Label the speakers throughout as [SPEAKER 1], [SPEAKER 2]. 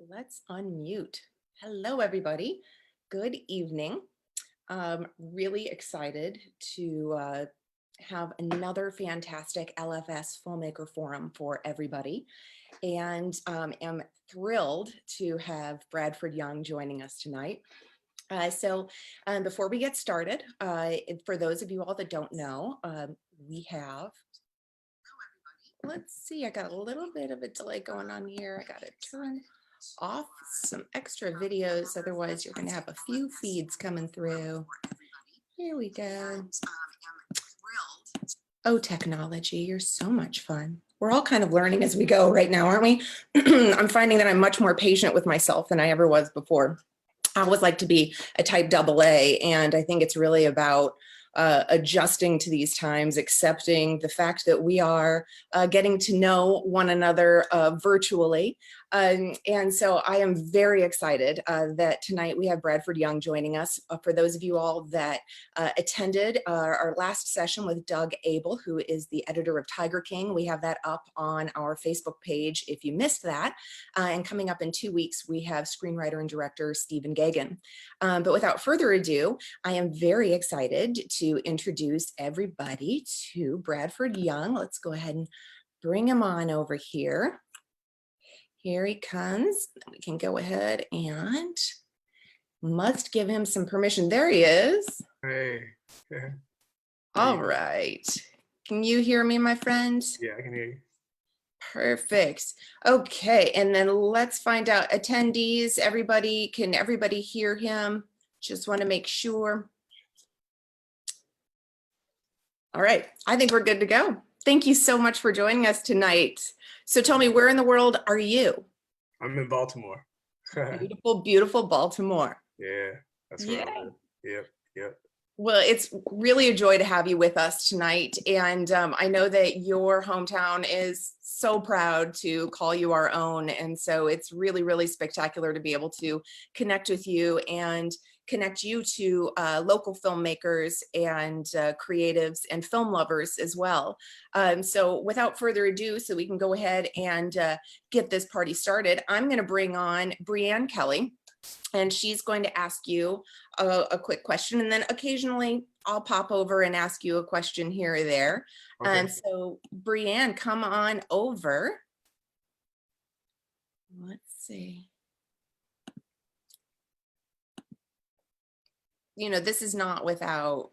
[SPEAKER 1] Let's unmute. Hello, everybody. Good evening. Really excited to have another fantastic LFS Filmmaker Forum for everybody, and am thrilled to have Bradford Young joining us tonight. Before we get started, for those of you all that don't know, we have, let's see, I got a little bit of a delay going on here. I got to turn off some extra videos, otherwise you're going to have a few feeds coming through. Here we go. Oh, technology, you're so much fun. We're all kind of learning as we go right now, aren't we? I'm finding that I'm much more patient with myself than I ever was before. I always like to be a type AA, and I think it's really about adjusting to these times, accepting the fact that we are getting to know one another virtually. And so I am very excited that tonight we have Bradford Young joining us. For those of you all that attended our last session with Doug Abel, who is the editor of Tiger King, we have that up on our Facebook page if you missed that. And coming up in 2 weeks, we have screenwriter and director Stephen Gagan. But without further ado, I am very excited to introduce everybody to Bradford Young. Let's go ahead and bring him on over here. Here he comes. We can go ahead and must give him some permission. There he is.
[SPEAKER 2] Hey.
[SPEAKER 1] All right. Can you hear me, my friend?
[SPEAKER 2] Yeah, I can hear you.
[SPEAKER 1] Perfect. Okay, and then let's find out attendees. Can everybody hear him? Just want to make sure. All right, I think we're good to go. Thank you so much for joining us tonight. So tell me, where in the world are you?
[SPEAKER 2] I'm in Baltimore.
[SPEAKER 1] Beautiful, beautiful Baltimore.
[SPEAKER 2] Yeah, that's where I live. Yep.
[SPEAKER 1] Well, it's really a joy to have you with us tonight. And I know that your hometown is so proud to call you our own. And so it's really, really spectacular to be able to connect with you and connect you to local filmmakers and creatives and film lovers as well. So without further ado, so we can go ahead and get this party started, I'm going to bring on Brianne Kelly. And she's going to ask you a quick question, and then occasionally I'll pop over and ask you a question here or there.
[SPEAKER 2] Okay.
[SPEAKER 1] And so Brianne, come on over. Let's see. You know, this is not without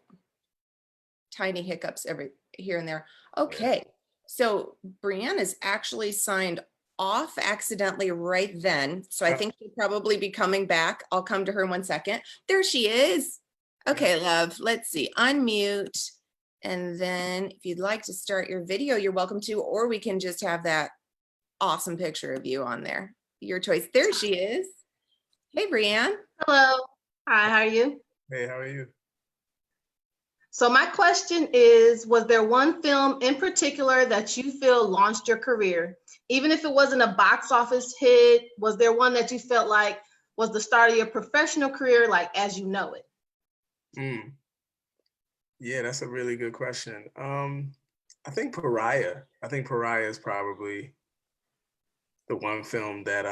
[SPEAKER 1] tiny hiccups every here and there. Okay, yeah. So Brianne is actually signed off accidentally right then. So I think she'll probably be coming back. I'll come to her in 1 second. There she is. Okay, love. Let's see. Unmute. And then if you'd like to start your video, you're welcome to, or we can just have that awesome picture of you on there. Your choice. There she is. Hey, Brianne.
[SPEAKER 3] Hello. Hi, how are you?
[SPEAKER 2] Hey, how are you?
[SPEAKER 3] So my question is, was there one film in particular that you feel launched your career? Even if it wasn't a box office hit, was there one that you felt like was the start of your professional career, like as you know it?
[SPEAKER 2] Yeah, that's a really good question. I think Pariah. I think Pariah is probably the one film that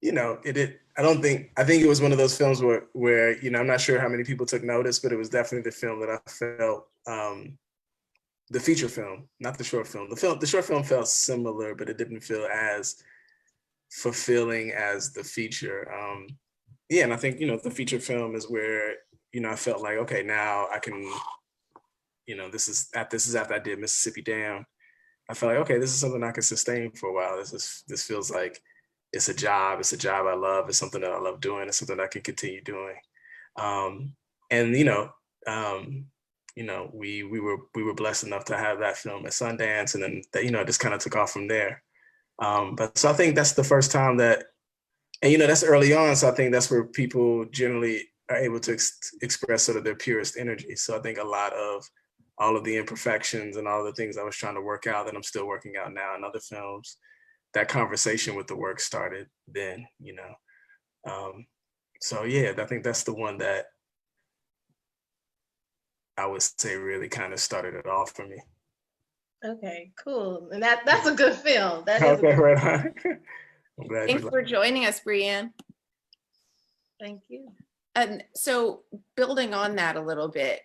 [SPEAKER 2] you know, I think it was one of those films where, you know, I'm not sure how many people took notice, but it was definitely the film that I felt, the feature film, not the short film. The short film felt similar, but it didn't feel as fulfilling as the feature. Yeah, and I think, you know, the feature film is where, you know, I felt like, okay, now I can, you know, this is after I did Mississippi Dam. I felt like, okay, this is something I can sustain for a while. This feels like it's a job I love. It's something that I love doing. It's something I can continue doing. And we were blessed enough to have that film at Sundance, and then that, you know, just kind of took off from there. But so I think that's the first time that, and, you know, that's early on. So I think that's where people generally are able to express sort of their purest energy. So I think a lot of all of the imperfections and all the things I was trying to work out that I'm still working out now in other films, that conversation with the work started then, you know. So yeah, I think that's the one that I would say really kind of started it off for me.
[SPEAKER 3] Okay, cool. And that's a good film. That is a
[SPEAKER 2] Okay,
[SPEAKER 3] good.
[SPEAKER 2] right on. I'm glad
[SPEAKER 1] Thanks
[SPEAKER 2] you
[SPEAKER 1] for joining us, Brianne.
[SPEAKER 3] Thank you.
[SPEAKER 1] And so building on that a little bit,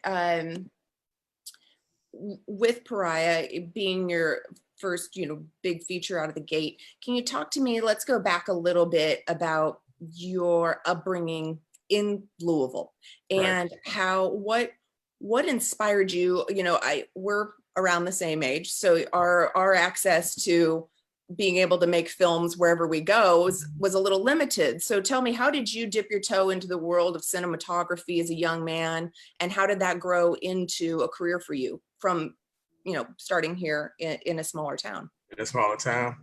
[SPEAKER 1] with Pariah being your first, big feature out of the gate, can you talk to me? Let's go back a little bit about your upbringing in Louisville and what inspired you? We're around the same age, so our access to being able to make films wherever we go was a little limited. So tell me, how did you dip your toe into the world of cinematography as a young man, and how did that grow into a career for you from, starting here in a smaller town?
[SPEAKER 2] in a smaller town.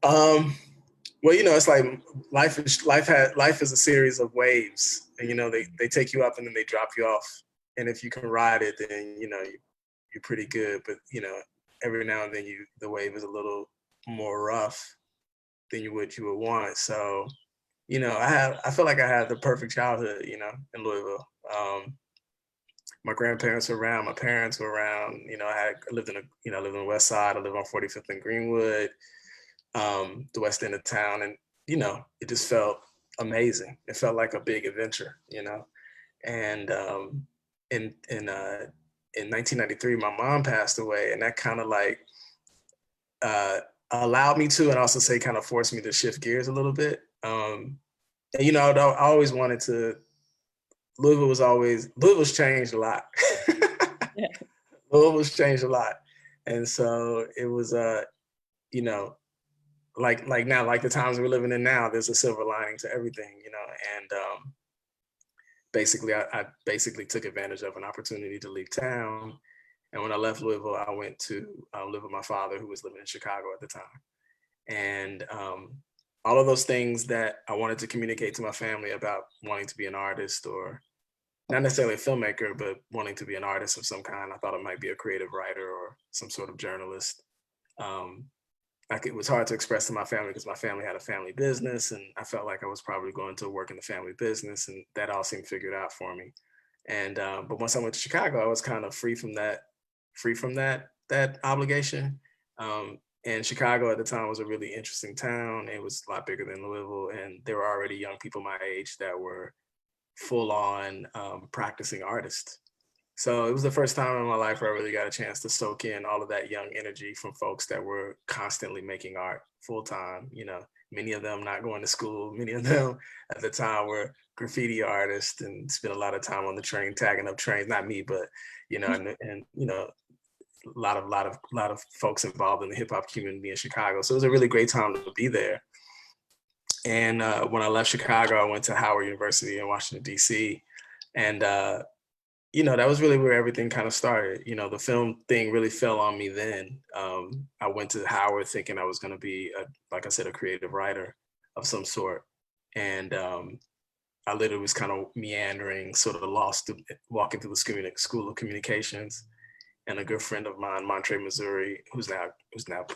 [SPEAKER 2] Well, it's like life is a series of waves, and they take you up and then they drop you off. And if you can ride it, then you're pretty good. But every now and then the wave is a little more rough than you would want. So I feel like I had the perfect childhood, in Louisville. My grandparents were around, my parents were around. I lived in the West Side. I lived on 45th and Greenwood, the West End of town, and it just felt amazing. It felt like a big adventure, And in 1993, my mom passed away, and that kind of like allowed me to, and also say kind of forced me to shift gears a little bit. And I always wanted to. Louisville's changed a lot.
[SPEAKER 1] Yeah.
[SPEAKER 2] Louisville's changed a lot, and so it was like now, like the times we're living in now, there's a silver lining to everything, and basically I basically took advantage of an opportunity to leave town. And when I left Louisville, I went to live with my father, who was living in Chicago at the time. And all of those things that I wanted to communicate to my family about wanting to be an artist, or not necessarily a filmmaker, but wanting to be an artist of some kind. I thought it might be a creative writer or some sort of journalist. Like it was hard to express to my family because my family had a family business, and I felt like I was probably going to work in the family business, and that all seemed figured out for me. And but once I went to Chicago, I was kind of free from that obligation. And Chicago at the time was a really interesting town. It was a lot bigger than Louisville, and there were already young people my age that were full on practicing artists. So it was the first time in my life where I really got a chance to soak in all of that young energy from folks that were constantly making art full time. Many of them not going to school. Many of them at the time were graffiti artists and spent a lot of time on the train, tagging up trains. Not me, but and a lot of folks involved in the hip hop community in Chicago. So it was a really great time to be there. And when I left Chicago, I went to Howard University in Washington, D.C. And that was really where everything kind of started. The film thing really fell on me then. I went to Howard thinking I was going to be, like I said, a creative writer of some sort. And I literally was kind of meandering, sort of lost, walking through the School of Communications. And a good friend of mine, Monterey, Missouri, who's now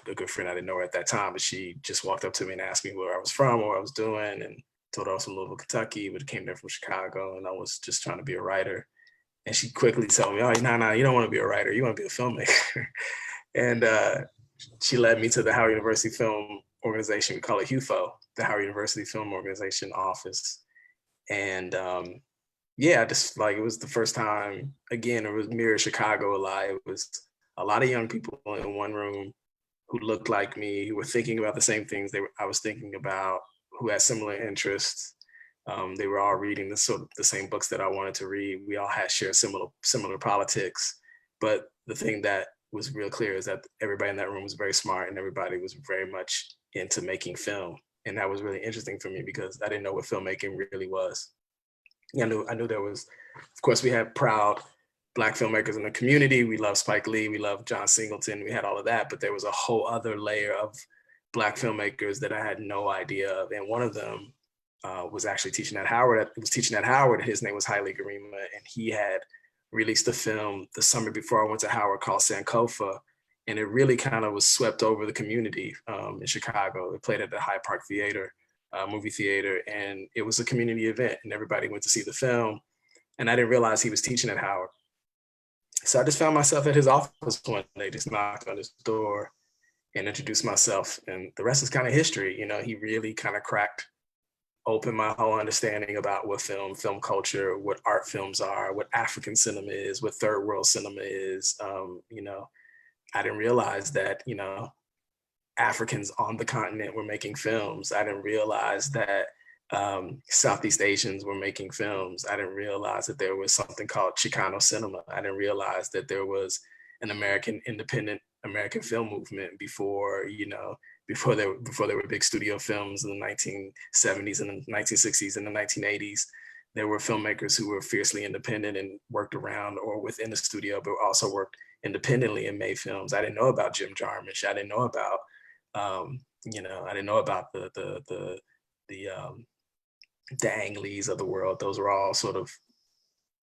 [SPEAKER 2] a good friend. I didn't know her at that time, but she just walked up to me and asked me where I was from, what I was doing, and told her I was from Louisville, Kentucky, but came there from Chicago, and I was just trying to be a writer. And she quickly told me, "Oh, no, you don't want to be a writer. You want to be a filmmaker." And she led me to the Howard University Film Organization. We call it HUFO, the Howard University Film Organization office. And just like it was the first time. Again, it was mirror Chicago a lot. It was a lot of young people in one room who looked like me, who were thinking about the same things I was thinking about, who had similar interests. They were all reading the same books that I wanted to read. We all had shared similar politics. But the thing that was real clear is that everybody in that room was very smart, and everybody was very much into making film. And that was really interesting for me because I didn't know what filmmaking really was. I knew there was, of course, we had proud Black filmmakers in the community. We loved Spike Lee, we loved John Singleton, we had all of that, but there was a whole other layer of Black filmmakers that I had no idea of. And one of them was actually teaching at Howard. His name was Haile Garima, and he had released a film the summer before I went to Howard called Sankofa. And it really kind of was swept over the community in Chicago. It played at the Hyde Park Theater, movie theater, and it was a community event, and everybody went to see the film. And I didn't realize he was teaching at Howard. So I just found myself at his office one day, just knocked on his door and introduced myself. And the rest is kind of history. You know, he really kind of cracked open my whole understanding about what film culture, what art films are, what African cinema is, what third world cinema is. You know, I didn't realize that, you know, Africans on the continent were making films. I didn't realize that Southeast Asians were making films. I didn't realize that there was something called Chicano cinema. I didn't realize that there was an independent American film movement before, you know, before there were big studio films in the 1970s and the 1960s and the 1980s. There were filmmakers who were fiercely independent and worked around or within the studio, but also worked independently and made films. I didn't know about Jim Jarmusch. I didn't know about you know, I didn't know about the Ang Lees of the world. Those were all sort of,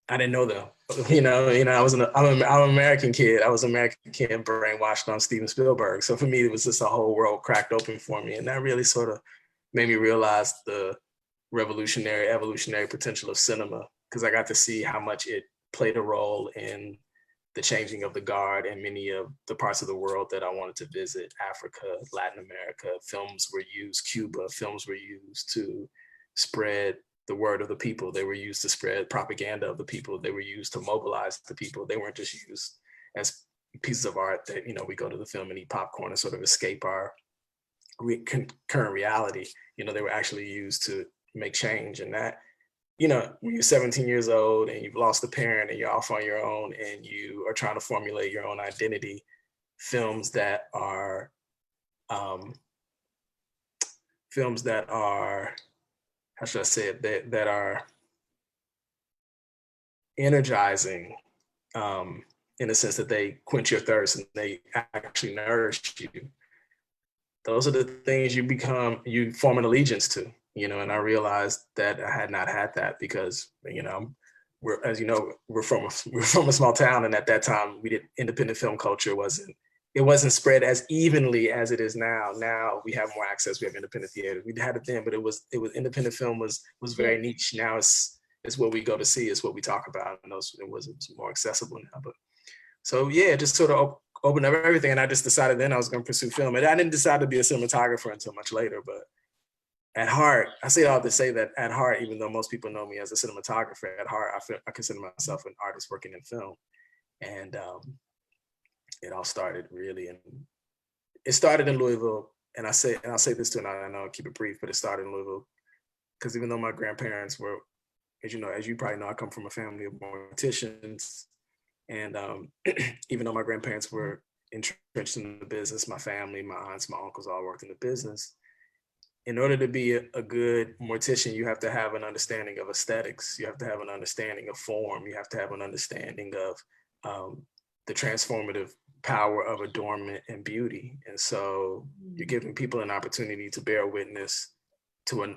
[SPEAKER 2] I didn't know them. You know, I'm an American kid. I was an American kid brainwashed on Steven Spielberg. So for me, it was just a whole world cracked open for me, and that really sort of made me realize the evolutionary potential of cinema, because I got to see how much it played a role in the changing of the guard in many of the parts of the world that I wanted to visit. Africa, Latin America, films were used, Cuba, films were used to spread the word of the people. They were used to spread propaganda of the people. They were used to mobilize the people. They weren't just used as pieces of art that, you know, we go to the film and eat popcorn and sort of escape our current reality. You know, they were actually used to make change. And that, you know, when you're 17 years old and you've lost a parent and you're off on your own and you are trying to formulate your own identity, films that are how should I say it, that are energizing, in the sense that they quench your thirst and they actually nourish you. Those are the things you form an allegiance to, you know, and I realized that I had not had that because, you know, we're from a small town, and at that time independent film culture wasn't spread as evenly as it is now. Now we have more access. We have independent theaters. We had it then, but it was independent film was very niche. Now it's what we go to see. It's what we talk about, and it was more accessible now. But so yeah, just sort of opened up everything, and I just decided then I was going to pursue film. And I didn't decide to be a cinematographer until much later. But at heart, I say all to say that at heart, even though most people know me as a cinematographer, at heart I consider myself an artist working in film. And it all started really, and it started in Louisville. And I'll say this too, and I know I'll keep it brief, but it started in Louisville because even though my grandparents were, as you probably know, I come from a family of morticians, and even though my grandparents were entrenched in the business, my family, my aunts, my uncles all worked in the business. In order to be a good mortician, you have to have an understanding of aesthetics. You have to have an understanding of form. You have to have an understanding of the transformative power of adornment and beauty. And so you're giving people an opportunity to bear witness or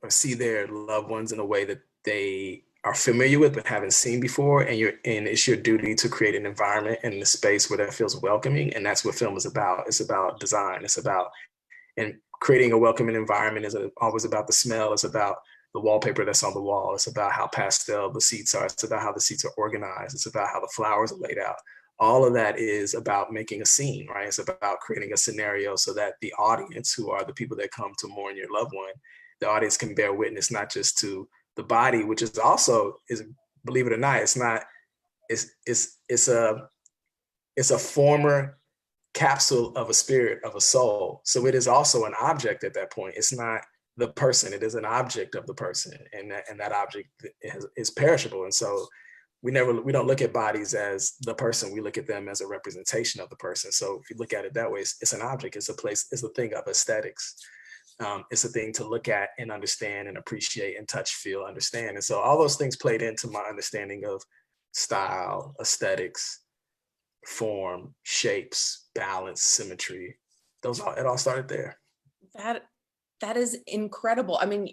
[SPEAKER 2] see their loved ones in a way that they are familiar with but haven't seen before, and it's your duty to create an environment and a space where that feels welcoming. And that's what film is about. It's about design. It's about, and creating a welcoming environment is always about the smell. It's about the wallpaper that's on the wall. It's about how pastel the seats are. It's about how the seats are organized. It's about how the flowers are laid out. All of that is about making a scene, right? It's about creating a scenario so that the audience, who are the people that come to mourn your loved one, the audience can bear witness not just to the body, which is also, believe it or not, it's a former capsule of a spirit, of a soul. So it is also an object at that point. It's not the person, it is an object of the person, and that object is perishable. And so we don't look at bodies as the person, we look at them as a representation of the person. So if you look at it that way, it's an object, it's a place, it's a thing of aesthetics. It's a thing to look at and understand and appreciate and touch, feel, understand. And so all those things played into my understanding of style, aesthetics, form, shapes, balance, symmetry. It all started there.
[SPEAKER 1] That is incredible. I mean,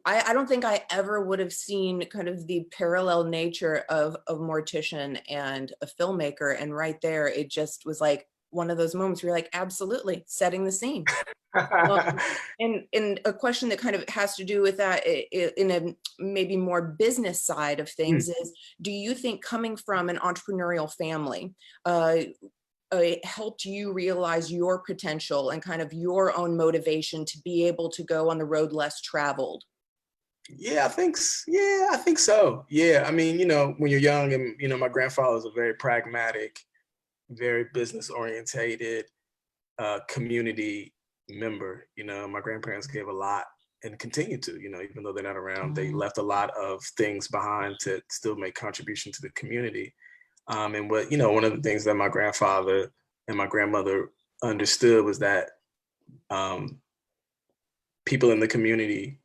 [SPEAKER 1] I don't think I ever would have seen kind of the parallel nature of Mortician and a filmmaker. And right there, it just was like, one of those moments where you're like, absolutely, setting the scene. And a question that kind of has to do with that in a maybe more business side of things is, do you think coming from an entrepreneurial family helped you realize your potential and kind of your own motivation to be able to go on the road less traveled?
[SPEAKER 2] Yeah, I think so. Yeah, I mean, you know, when you're young, and you know, my grandfather was a very pragmatic, very business orientated community member. You know, my grandparents gave a lot and continue to, you know, even though they're not around, they left a lot of things behind to still make contribution to the community. And what, you know, one of the things that my grandfather and my grandmother understood was that people in the community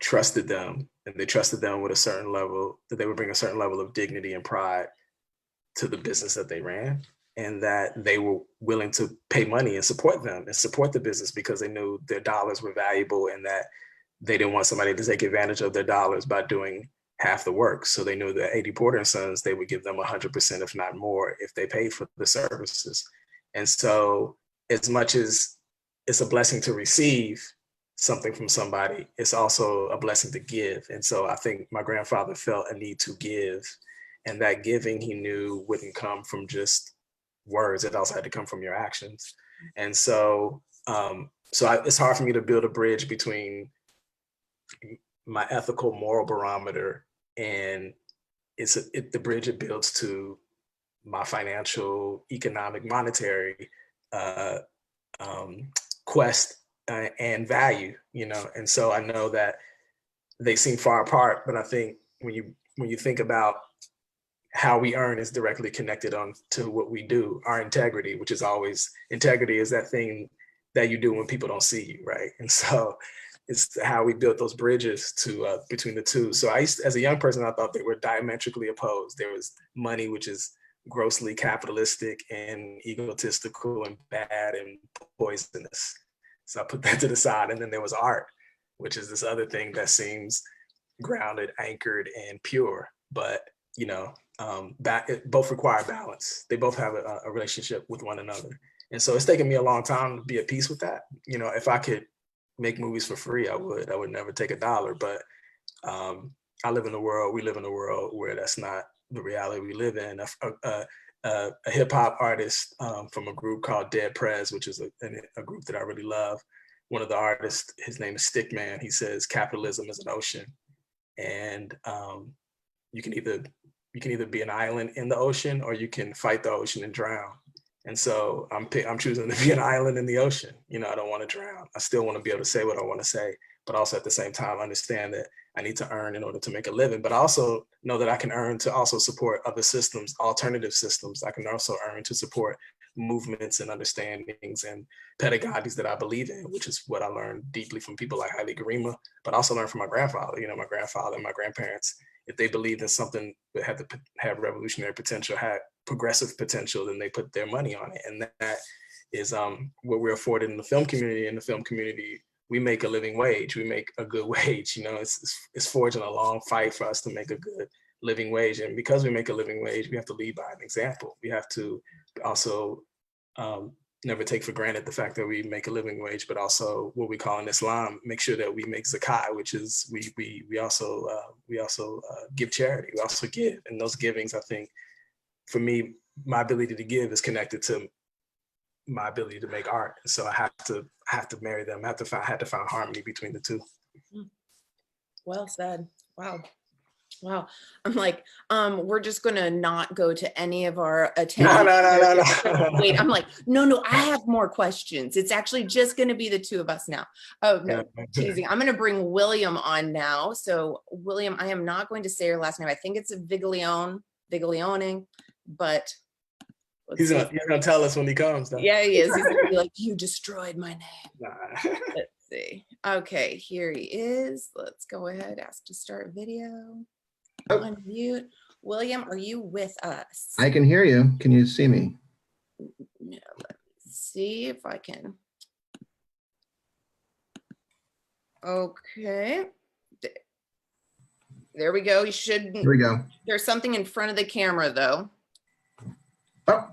[SPEAKER 2] trusted them, and they trusted them with a certain level, that they would bring a certain level of dignity and pride to the business that they ran, and that they were willing to pay money and support them and support the business because they knew their dollars were valuable, and that they didn't want somebody to take advantage of their dollars by doing half the work. So they knew that 80 Porter and Sons, they would give them 100%, if not more, if they paid for the services. And so as much as it's a blessing to receive something from somebody, it's also a blessing to give. And so I think my grandfather felt a need to give, and that giving, he knew, wouldn't come from just words. It also had to come from your actions. And so it's hard for me to build a bridge between my ethical moral barometer and the bridge it builds to my financial, economic, monetary quest and value, you know. And so I know that they seem far apart, but I think when you think about how we earn is directly connected on to what we do, our integrity, which is always, integrity is that thing that you do when people don't see you, right? And so it's how we built those bridges to between the two. So as a young person, I thought they were diametrically opposed. There was money, which is grossly capitalistic and egotistical and bad and poisonous. So I put that to the side. And then there was art, which is this other thing that seems grounded, anchored, and pure. But, you know, both require balance. They both have a relationship with one another. And so it's taken me a long time to be at peace with that. You know, if I could make movies for free, I would never take $1. But we live in a world where that's not the reality we live in. A hip hop artist from a group called Dead Prez, which is a group that I really love. One of the artists, his name is Stickman. He says capitalism is an ocean, and you can either be an island in the ocean, or you can fight the ocean and drown. And so I'm choosing to be an island in the ocean. You know, I don't want to drown. I still want to be able to say what I want to say, but also at the same time understand that I need to earn in order to make a living, but I also know that I can earn to also support other systems, alternative systems. I can also earn to support movements and understandings and pedagogies that I believe in, which is what I learned deeply from people like Haile Gerima, but also learned from my grandfather. You know, my grandfather and my grandparents, if they believed in something that had to have revolutionary potential, had progressive potential, then they put their money on it. And that is what we're afforded in the film community. In the film community, we make a living wage. We make a good wage. You know, it's forging a long fight for us to make a good living wage. And because we make a living wage, we have to lead by an example. We have to also never take for granted the fact that we make a living wage, but also what we call in Islam, make sure that we make zakat, which is we also give charity. We also give, and those givings, I think, for me, my ability to give is connected to my ability to make art. So I have to marry them. I had to find harmony between the two.
[SPEAKER 1] Well said. Wow. I'm like, we're just gonna not go to any of our attendees.
[SPEAKER 2] No.
[SPEAKER 1] Wait, I'm like, no, I have more questions. It's actually just gonna be the two of us now. Oh no, teasing. I'm gonna bring William on now. So William, I am not going to say your last name. I think it's Viglione, but
[SPEAKER 2] he's gonna tell us when he comes, though.
[SPEAKER 1] Yeah, he is. He's gonna be like, you destroyed my name.
[SPEAKER 2] Nah.
[SPEAKER 1] Let's see. Okay, here he is. Let's go ahead, ask to start video. Unmute. William, are you with us?
[SPEAKER 4] I can hear you. Can you see me?
[SPEAKER 1] Yeah, let's see if I can. Okay. There we go. You should.
[SPEAKER 4] Here we go.
[SPEAKER 1] There's something in front of the camera, though.
[SPEAKER 4] Oh,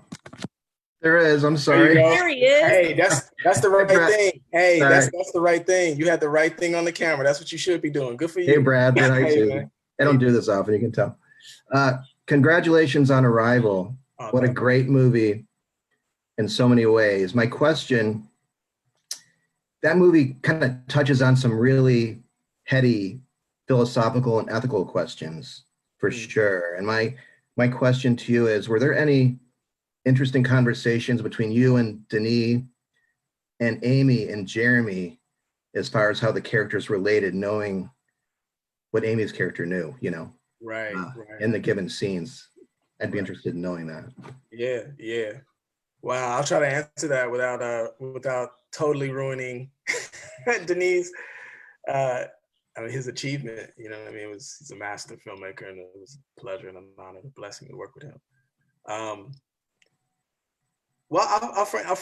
[SPEAKER 4] There is. I'm
[SPEAKER 2] There you
[SPEAKER 4] sorry.
[SPEAKER 2] go.
[SPEAKER 1] There he is.
[SPEAKER 2] Hey, that's the right
[SPEAKER 4] Brad.
[SPEAKER 2] thing. Hey,
[SPEAKER 4] Sorry.
[SPEAKER 2] that's the right thing. You had the right thing on the camera. That's what you should be doing. Good for you.
[SPEAKER 4] Hey, Bradford. Hi,
[SPEAKER 2] Hey,
[SPEAKER 4] too.
[SPEAKER 2] man.
[SPEAKER 4] I don't do this often, you can tell. Congratulations on Arrival.
[SPEAKER 2] Oh,
[SPEAKER 4] What a
[SPEAKER 2] thank you.
[SPEAKER 4] great movie in so many ways. My question, that movie kind of touches on some really heady philosophical and ethical questions for sure. And my question to you is, were there any interesting conversations between you and Denis and Amy and Jeremy as far as how the characters related, knowing what Amy's character knew,
[SPEAKER 2] Right.
[SPEAKER 4] in the given scenes? I'd be
[SPEAKER 2] Right.
[SPEAKER 4] interested in knowing that.
[SPEAKER 2] Yeah. Wow, I'll try to answer that without totally ruining Denise. His achievement. You know what I mean? He's a master filmmaker, and it was a pleasure and an honor, and a blessing to work with him. Well,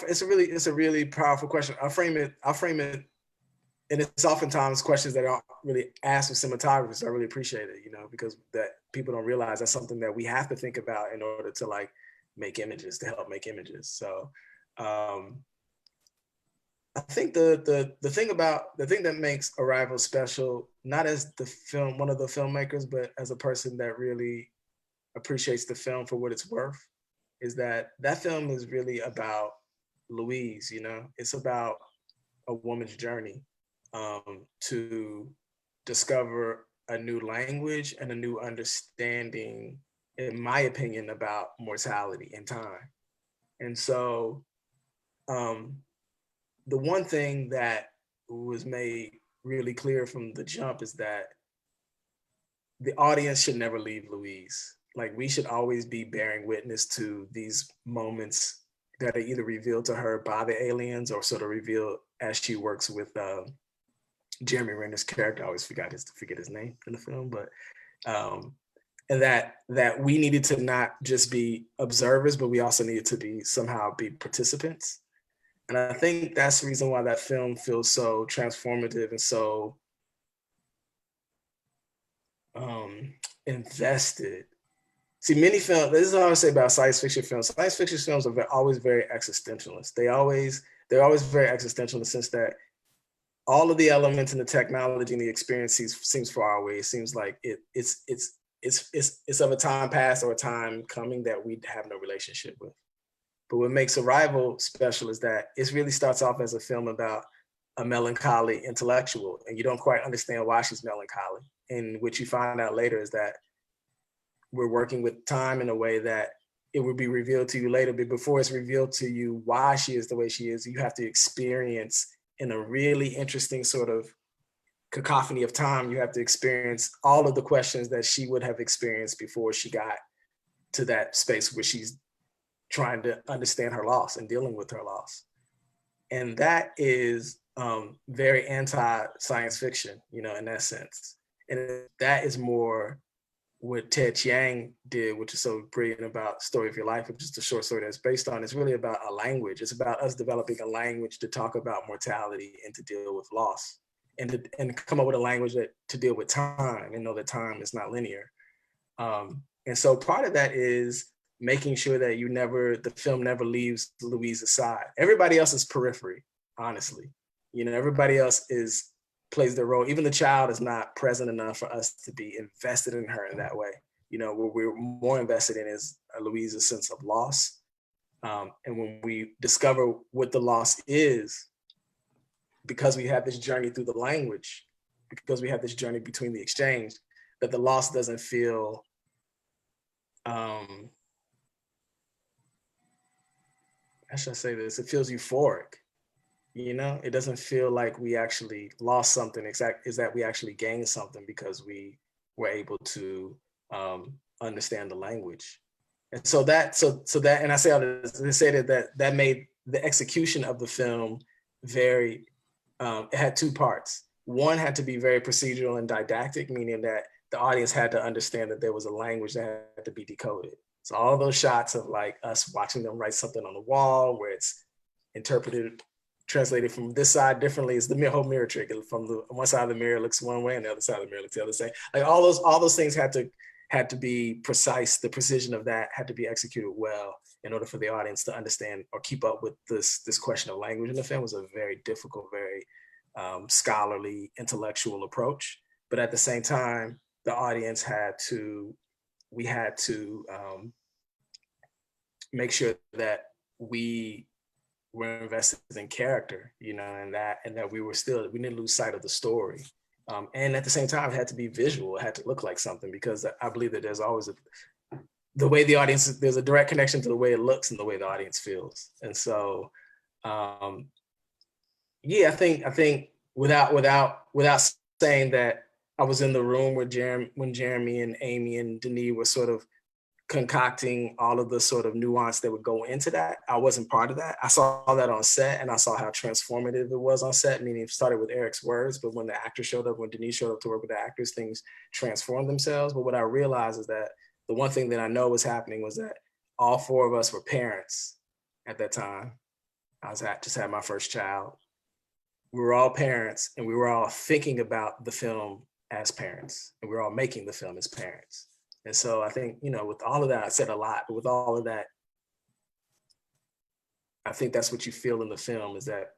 [SPEAKER 2] it's a really powerful question. I'll frame it, and it's oftentimes questions that aren't really asked of cinematographers. I really appreciate it, because that people don't realize that's something that we have to think about in order to make images, to help make images. So I think the thing that makes Arrival special, not as one of the filmmakers, but as a person that really appreciates the film for what it's worth, is that film is really about Louise. It's about a woman's journey to discover a new language and a new understanding, in my opinion, about mortality and time. And so the one thing that was made really clear from the jump is that the audience should never leave Louise. We should always be bearing witness to these moments that are either revealed to her by the aliens or sort of revealed as she works with Jeremy Renner's character. I always forget his name in the film, but and that we needed to not just be observers, but we also needed to somehow be participants. And I think that's the reason why that film feels so transformative and so invested. See, many films, this is what I would say about science fiction films. Science fiction films are always very existentialist. They're always very existential in the sense that all of the elements and the technology and the experience seems far away. It seems like it's of a time past or a time coming that we have no relationship with. But what makes Arrival special is that it really starts off as a film about a melancholy intellectual, and you don't quite understand why she's melancholy. And what you find out later is that we're working with time in a way that it will be revealed to you later, but before it's revealed to you why she is the way she is, you have to experience, in a really interesting sort of cacophony of time, you have to experience all of the questions that she would have experienced before she got to that space where she's trying to understand her loss and dealing with her loss. And that is very anti-science fiction, in that sense. And that is more what Ted Chiang did, which is so brilliant about Story of Your Life, which is the short story that's based on. It's really about a language. It's about us developing a language to talk about mortality and to deal with loss, and come up with a language to deal with time and know that time is not linear. And so part of that is making sure that the film never leaves Louise aside. Everybody else is periphery, honestly. Everybody else plays their role. Even the child is not present enough for us to be invested in her in that way. What we're more invested in is Louise's sense of loss. And when we discover what the loss is, because we have this journey through the language, because we have this journey between the exchange, that the loss doesn't feel how should I say this? It feels euphoric. It doesn't feel like we actually lost something. Is that we actually gained something because we were able to understand the language. And so that, and I say all this to say that made the execution of the film very, it had two parts. One had to be very procedural and didactic, meaning that the audience had to understand that there was a language that had to be decoded. So all those shots of us watching them write something on the wall where it's interpreted, translated from this side differently, is the whole mirror trick. From the one side of the mirror looks one way and the other side of the mirror looks the other side. All those things had to be precise. The precision of that had to be executed well in order for the audience to understand or keep up with this question of language in the film was a very difficult, very scholarly, intellectual approach. But at the same time, the audience we had to make sure that we were invested in character, you know, and that we didn't lose sight of the story. And at the same time, it had to be visual. It had to look like something, because I believe that there's always the way the audience, there's a direct connection to the way it looks and the way the audience feels. And so, yeah, I think without saying that I was in the room when Jeremy and Amy and Denis were sort of concocting all of the sort of nuance that would go into that, I wasn't part of that. I saw that on set, and I saw how transformative it was on set, meaning it started with Eric's words, but when the actors showed up, when Denis showed up to work with the actors, things transformed themselves. But what I realized is that the one thing that I know was happening was that all four of us were parents at that time. Just had my first child. We were all parents, and we were all thinking about the film as parents, and we were all making the film as parents. And so I think, you know, with all of that, I said a lot, but with all of that, I think that's what you feel in the film, is that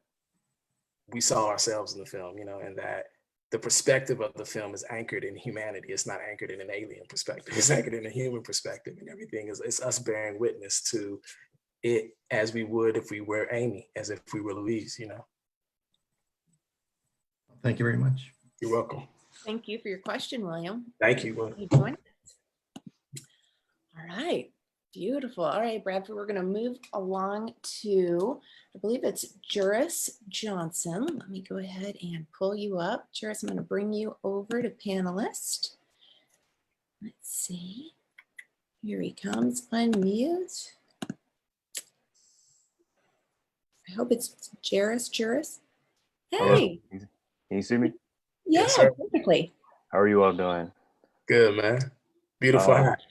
[SPEAKER 2] we saw ourselves in the film, you know, and that the perspective of the film is anchored in humanity. It's not anchored in an alien perspective. It's anchored in a human perspective, and everything it's us bearing witness to it as we would if we were Amy, as if we were Louise, you know.
[SPEAKER 4] Thank you very much.
[SPEAKER 2] You're welcome.
[SPEAKER 1] Thank you for your question, William.
[SPEAKER 2] Thank you. Will.
[SPEAKER 1] You joined us. All right, beautiful. All right, Bradford, we're going to move along to, I believe it's Juris Johnson. Let me go ahead and pull you up. Juris, I'm going to bring you over to panelist. Let's see. Here he comes. Unmute. I hope it's Juris. Hey.
[SPEAKER 5] Hello. Can you see me?
[SPEAKER 1] Yeah,
[SPEAKER 2] Yes, sir.
[SPEAKER 1] perfectly.
[SPEAKER 5] How are you all doing?
[SPEAKER 2] Good, man. Beautiful hat.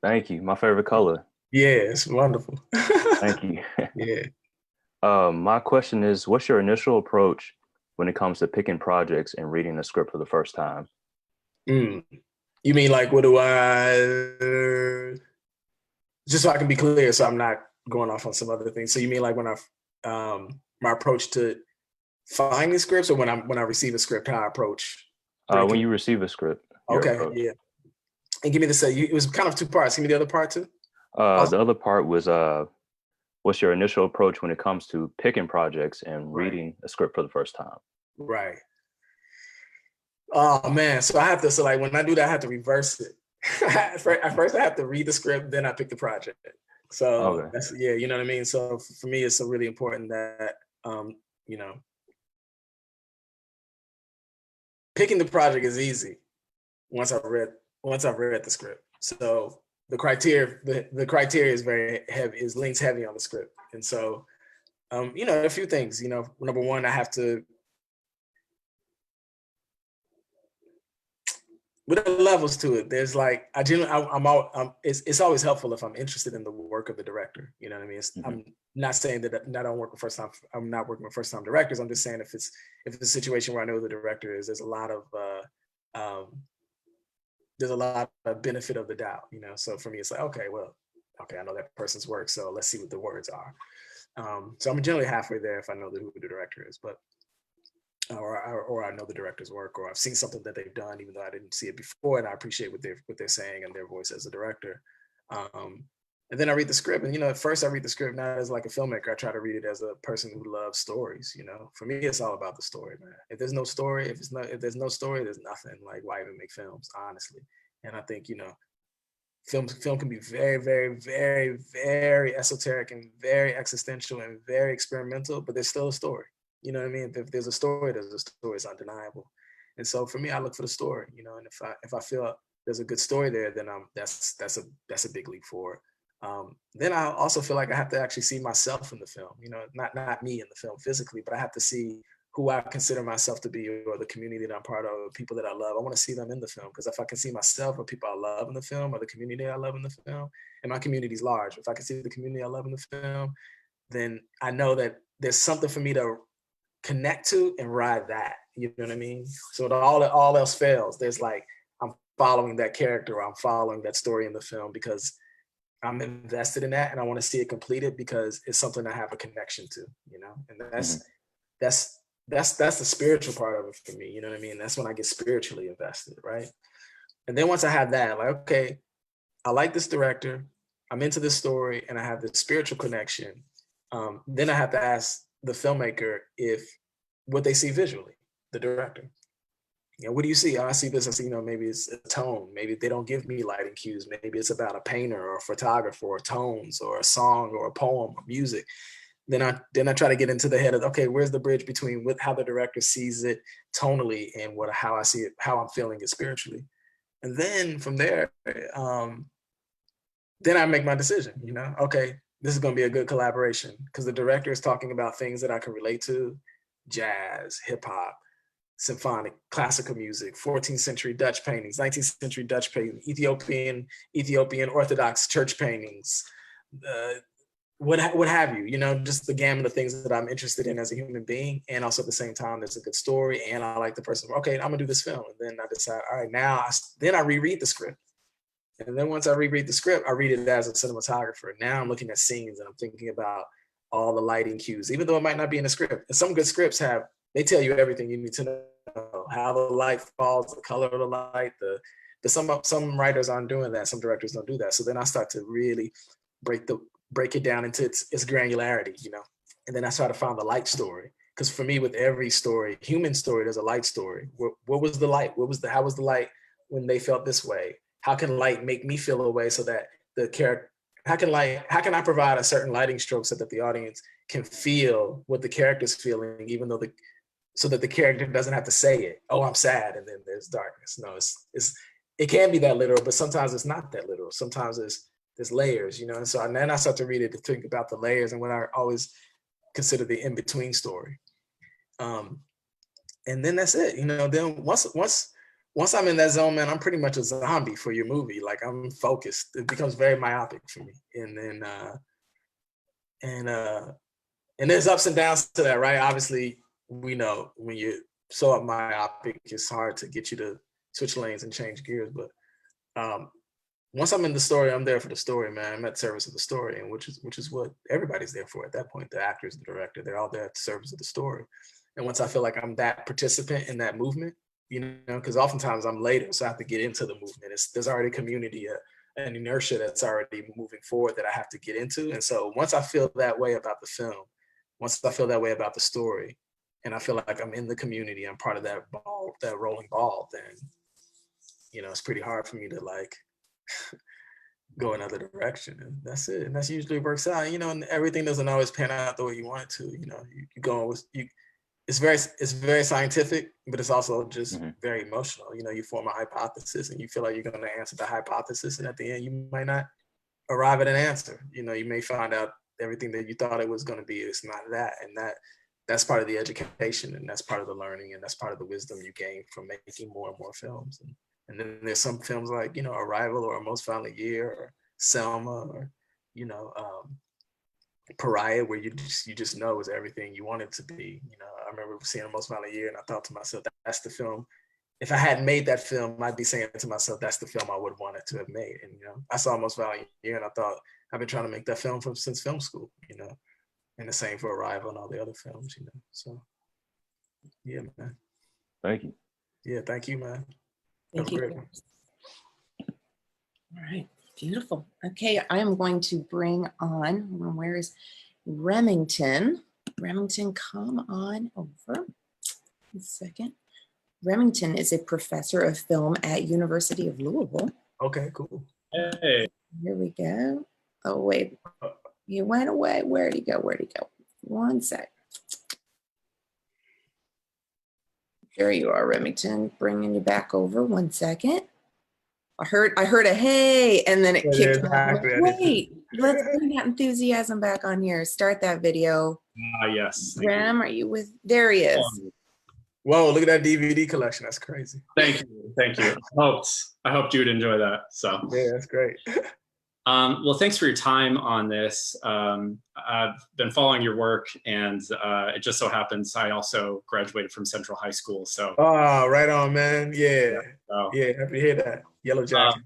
[SPEAKER 5] Thank you. My favorite color.
[SPEAKER 2] Yeah, it's wonderful.
[SPEAKER 5] Thank you.
[SPEAKER 2] Yeah.
[SPEAKER 5] My question is, what's your initial approach when it comes to picking projects and reading the script for the first time?
[SPEAKER 2] You mean like, what do I, just so I can be clear, so I'm not going off on some other things. So you mean like when my approach to finding scripts, or when I receive a script, how I approach?
[SPEAKER 5] When you receive a script.
[SPEAKER 2] Okay,
[SPEAKER 5] approach.
[SPEAKER 2] yeah. And give me it was kind of two parts. Give me the other part too.
[SPEAKER 5] The other part was, what's your initial approach when it comes to picking projects and reading a script for the first time?
[SPEAKER 2] Right. Oh man, so I have to, so like when I do that, I have to reverse it. At first I have to read the script, then I pick the project. So that's, yeah, you know what I mean? So for me, it's so really important that, you know, picking the project is easy once I've read the script. So the criteria is very heavy, leans heavy on the script. And so, you know, a few things, you know, number one, I have to, with the levels to it, there's like, it's always helpful if I'm interested in the work of the director. You know what I mean? I'm not saying that I don't work with I'm not working with first time directors. I'm just saying if it's a situation where I know who the director is, there's a lot of benefit of the doubt, you know? So for me, it's like, okay, I know that person's work, so let's see what the words are. So I'm generally halfway there if I know who the director is, but, or I know the director's work, or I've seen something that they've done, even though I didn't see it before, and I appreciate what they're saying and their voice as a director. And then I read the script, and, you know, at first I read the script not as like a filmmaker. I try to read it as a person who loves stories. You know, for me, it's all about the story, man. If there's no story, if there's no story, there's nothing. Like, why even make films, honestly? And I think, you know, film can be very, very, very, very esoteric and very existential and very experimental, but there's still a story. You know what I mean? If there's a story, it's undeniable. And so for me, I look for the story, you know, and if I feel there's a good story there, then that's a big leap forward. Then I also feel like I have to actually see myself in the film, you know, not me in the film physically, but I have to see who I consider myself to be, or the community that I'm part of, or people that I love. I want to see them in the film, because if I can see myself or people I love in the film, or the community I love in the film, and my community is large, if I can see the community I love in the film, then I know that there's something for me to connect to and ride that, you know what I mean? So all else fails, there's like, I'm following that character, or I'm following that story in the film, because I'm invested in that and I want to see it completed because it's something I have a connection to, you know, and that's the spiritual part of it for me. You know what I mean? That's when I get spiritually invested, right? And then once I have that, like, okay, I like this director, I'm into this story, and I have this spiritual connection. Then I have to ask the filmmaker if what they see visually, the director. You know, what do you see? Oh, I see this. I see, you know, maybe it's a tone. Maybe they don't give me lighting cues. Maybe it's about a painter or a photographer or tones or a song or a poem or music. Then I try to get into the head of, okay, where's the bridge between how the director sees it tonally and how I see it, how I'm feeling it spiritually. And then from there, then I make my decision, you know, okay, this is going to be a good collaboration because the director is talking about things that I can relate to: jazz, hip hop, symphonic, classical music, 14th century Dutch paintings, 19th century Dutch paintings, Ethiopian Orthodox church paintings, what have you, you know, just the gamut of things that I'm interested in as a human being. And also at the same time, there's a good story and I like the person. Okay, I'm gonna do this film. And then I decide, all right, then I reread the script. And then once I reread the script, I read it as a cinematographer. Now I'm looking at scenes and I'm thinking about all the lighting cues, even though it might not be in the script. And some good scripts they tell you everything you need to know: how the light falls, the color of the light, some writers aren't doing that. Some directors don't do that. So then I start to really break it down into its granularity, you know? And then I try to find the light story. Because for me, with every story, human story, there's a light story. What was the light? How was the light when they felt this way? How can light make me feel a way so that the character, how can I provide a certain lighting stroke so that the audience can feel what the character's feeling, even though so that the character doesn't have to say it. Oh, I'm sad, and then there's darkness. No, it can be that literal, but sometimes it's not that literal. Sometimes there's layers, you know. And then I start to read it to think about the layers and what I always consider the in-between story. And then that's it, you know. Then once I'm in that zone, man, I'm pretty much a zombie for your movie. Like, I'm focused. It becomes very myopic for me. And then and there's ups and downs to that, right? Obviously, we know when you're so myopic, it's hard to get you to switch lanes and change gears. But once I'm in the story, I'm there for the story, man. I'm at service of the story, and which is what everybody's there for at that point. The actors, the director, they're all there at service of the story. And once I feel like I'm that participant in that movement, you know, because oftentimes I'm later, so I have to get into the movement. There's already a community, an inertia that's already moving forward that I have to get into. And so once I feel that way about the film, once I feel that way about the story, and I feel like I'm in the community, I'm part of that rolling ball, then, you know, it's pretty hard for me to like go another direction. And that's it. And that's usually works out, you know, and everything doesn't always pan out the way you want it to, you know. You go with it's very scientific, but it's also just very emotional. You know, you form a hypothesis and you feel like you're going to answer the hypothesis, and at the end you might not arrive at an answer. You know, you may find out everything that you thought it was going to be, it's not that. And that's part of the education, and that's part of the learning, and that's part of the wisdom you gain from making more and more films. And then there's some films like, you know, Arrival or A Most Violent Year or Selma or, you know, Pariah, where you just know it's everything you want it to be. You know, I remember seeing A Most Violent Year and I thought to myself, that's the film. If I hadn't made that film, I'd be saying to myself, that's the film I would have wanted to have made. And, you know, I saw A Most Violent Year and I thought, I've been trying to make that film since film school, you know, and the same for Arrival and all the other films, you know. So, yeah, man.
[SPEAKER 5] Thank you.
[SPEAKER 2] Yeah, thank you, man.
[SPEAKER 1] Thank
[SPEAKER 2] Have a
[SPEAKER 1] you.
[SPEAKER 2] great one.
[SPEAKER 1] All right, beautiful. Okay, I am going to bring on, where is Remington? Remington, come on over. A second. Remington is a professor of film at University of Louisville.
[SPEAKER 2] Okay, cool.
[SPEAKER 6] Hey.
[SPEAKER 1] Here we go. Oh, wait. You went away. Where'd he go? Where'd he go? One sec. There you are, Remington. Bringing you back over. 1 second. I heard a hey, and then it kicked me off. Wait, let's bring that enthusiasm back on here. Start that video.
[SPEAKER 6] Yes.
[SPEAKER 1] Rem, are you with? There he is.
[SPEAKER 2] Whoa, look at that DVD collection. That's crazy.
[SPEAKER 6] Thank you. Thank you. I hoped you would enjoy that. So
[SPEAKER 2] yeah, that's great.
[SPEAKER 6] Well, thanks for your time on this. I've been following your work, and it just so happens I also graduated from Central High School. So
[SPEAKER 2] oh, right on, man. Yeah.
[SPEAKER 6] So,
[SPEAKER 2] yeah, happy to hear that. Yellow Jacket.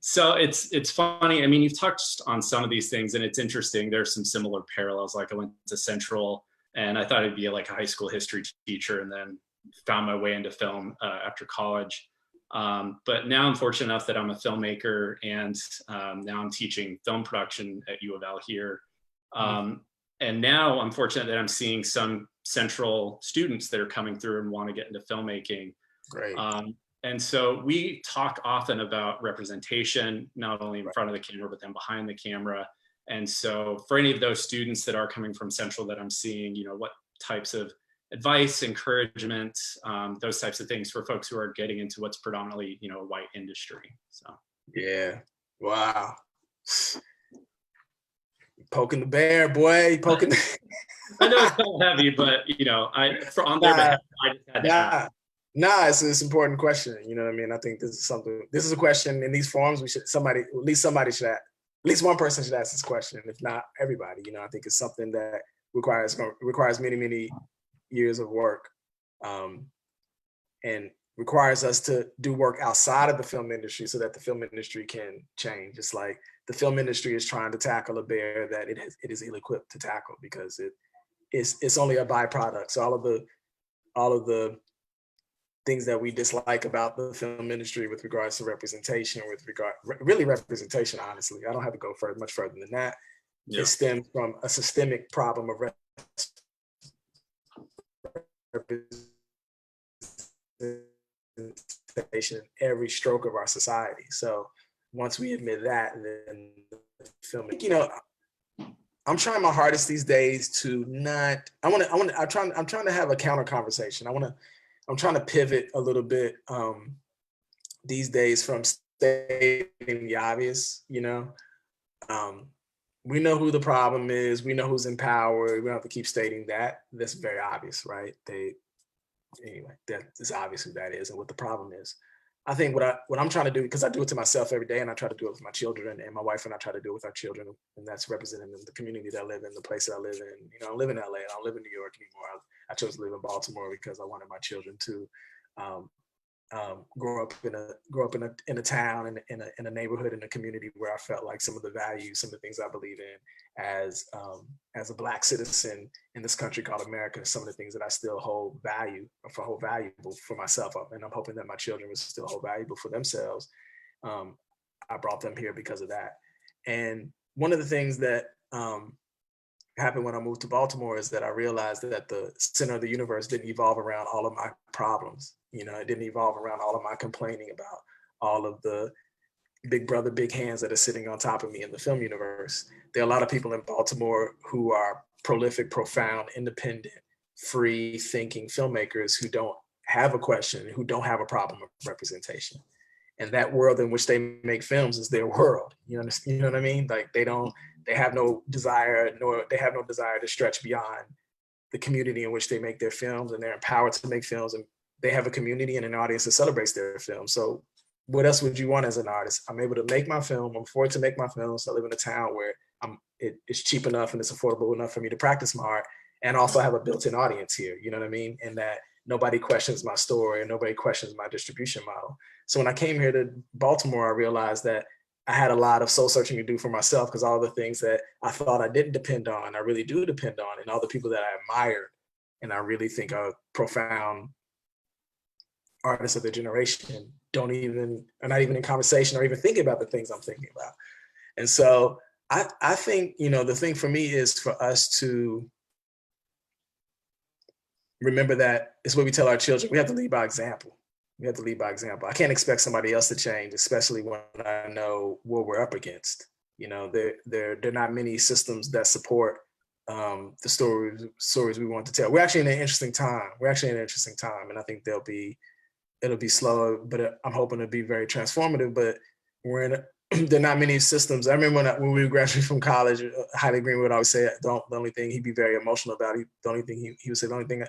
[SPEAKER 6] So it's funny. I mean, you've touched on some of these things, and it's interesting. There's some similar parallels. Like I went to Central, and I thought I'd be like a high school history teacher, and then found my way into film after college. But now I'm fortunate enough that I'm a filmmaker, and now I'm teaching film production at U of L here. And now I'm fortunate that I'm seeing some Central students that are coming through and want to get into filmmaking.
[SPEAKER 2] Great.
[SPEAKER 6] And so we talk often about representation, not only in front of the camera, but then behind the camera. And so for any of those students that are coming from Central that I'm seeing, you know, what types of advice, encouragement, those types of things for folks who are getting into what's predominantly, you know, a white industry. So.
[SPEAKER 2] Yeah. Wow. Poking the bear, boy. Poking.
[SPEAKER 6] I know it's kind of heavy, but you know, on their behalf, I just had to ask.
[SPEAKER 2] It's an important question. You know what I mean? I think this is a question in these forums. At least one person should ask this question, if not everybody. You know, I think it's something that requires many, many years of work, and requires us to do work outside of the film industry so that the film industry can change. It's like the film industry is trying to tackle a bear that it is ill-equipped to tackle, because it's only a byproduct. So all of the things that we dislike about the film industry with regards to representation, representation, honestly, I don't have to go much further than that. Yeah. It stems from a systemic problem of representation in every stroke of our society. So once we admit that, then the film, you know, I'm trying my hardest these days to not. I'm trying to have a counter conversation. I'm trying to pivot a little bit these days from stating the obvious. You know, we know who the problem is. We know who's in power. We don't have to keep stating that. That's very obvious, right? Anyway, that is obvious who that is and what the problem is. I think what I'm trying to do, because I do it to myself every day, and I try to do it with my children, and my wife and I try to do it with our children, and that's representing the community that I live in, the place that I live in. You know, I live in LA, I don't live in New York anymore. I chose to live in Baltimore because I wanted my children to grow up in a town, in a neighborhood, in a community where I felt like some of the values, some of the things I believe in as a Black citizen in this country called America, some of the things that I still hold valuable for myself, and I'm hoping that my children will still hold valuable for themselves. I brought them here because of that. And one of the things that happened when I moved to Baltimore is that I realized that the center of the universe didn't evolve around all of my problems. You know, it didn't evolve around all of my complaining about all of the big brother, big hands that are sitting on top of me in the film universe. There are a lot of people in Baltimore who are prolific, profound, independent, free thinking filmmakers who don't have a question, who don't have a problem of representation. And that world in which they make films is their world. You know what I mean? Like they have no desire to stretch beyond the community in which they make their films, and they're empowered to make films, and they have a community and an audience that celebrates their films. So what else would you want as an artist? I'm able to make my film. I'm afforded to make my films. I live in a town where it's cheap enough and it's affordable enough for me to practice my art, and also have a built-in audience here. You know what I mean? And that nobody questions my story and nobody questions my distribution model. So when I came here to Baltimore, I realized that I had a lot of soul searching to do for myself, because all the things that I thought I didn't depend on, I really do depend on, and all the people that I admired and I really think are profound artists of their generation are not even in conversation or even thinking about the things I'm thinking about. And so I think, you know, the thing for me is for us to remember that it's what we tell our children. We have to lead by example. I can't expect somebody else to change, especially when I know what we're up against. You know, there are not many systems that support the stories we want to tell. We're actually in an interesting time. And I think it'll be slow, but I'm hoping to be very transformative. But there are not many systems. I remember when we graduated from college, Highly Green would always say, the only thing he'd be very emotional about, the only thing he would say, the only thing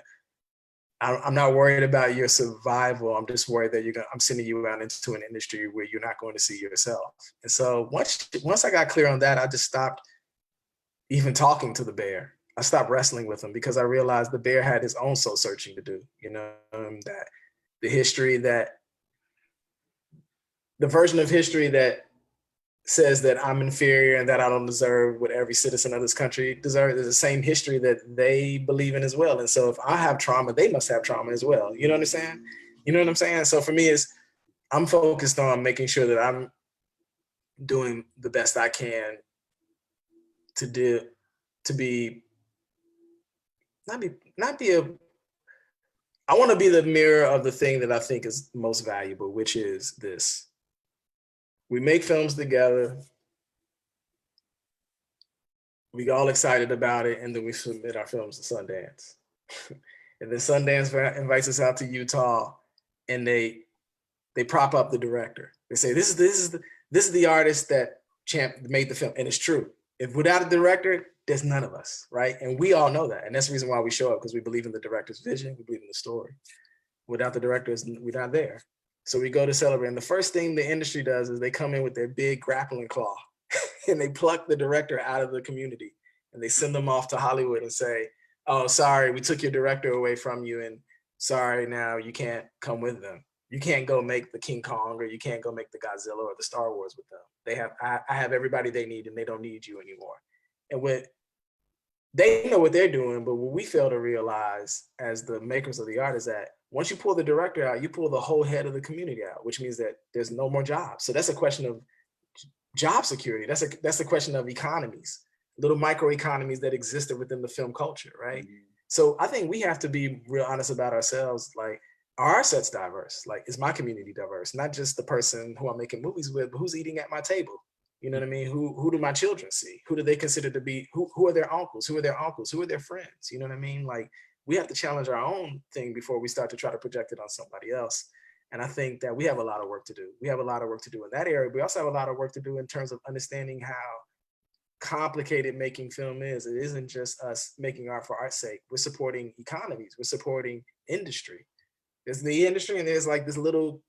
[SPEAKER 2] I'm not worried about your survival. I'm just worried that I'm sending you out into an industry where you're not going to see yourself. And so once I got clear on that, I just stopped even talking to the bear. I stopped wrestling with him, because I realized the bear had his own soul searching to do. You know, that the version of history that says that I'm inferior and that I don't deserve what every citizen of this country deserves. There's the same history that they believe in as well. And so if I have trauma, they must have trauma as well. You know what I'm saying? You know what I'm saying? So for me, I'm focused on making sure that I'm doing the best I can to I want to be the mirror of the thing that I think is most valuable, which is this. We make films together. We get all excited about it, and then we submit our films to Sundance. And then Sundance invites us out to Utah, and they prop up the director. They say, this is the artist that made the film. And it's true. If without a director, there's none of us, right? And we all know that. And that's the reason why we show up, because we believe in the director's vision, we believe in the story. Without the directors, we're not there. So we go to celebrate. And the first thing the industry does is they come in with their big grappling claw and they pluck the director out of the community and they send them off to Hollywood and say, oh, sorry, we took your director away from you, and sorry, now you can't come with them. You can't go make the King Kong, or you can't go make the Godzilla or the Star Wars with them. I have everybody they need, and they don't need you anymore. And they know what they're doing, but what we fail to realize as the makers of the art is that once you pull the director out, you pull the whole head of the community out, which means that there's no more jobs. So that's a question of job security. That's a question of economies, little micro economies that existed within the film culture, right? Mm-hmm. So I think we have to be real honest about ourselves. Like, are our sets diverse? Like, is my community diverse? Not just the person who I'm making movies with, but who's eating at my table? You know what I mean? Who do my children see? Who do they consider to be, who are their uncles? Who are their uncles? Who are their friends? You know what I mean? Like, we have to challenge our own thing before we start to try to project it on somebody else. And I think that we have a lot of work to do. We have a lot of work to do in that area. But we also have a lot of work to do in terms of understanding how complicated making film is. It isn't just us making art for art's sake. We're supporting economies. We're supporting industry. There's the industry, and there's like this little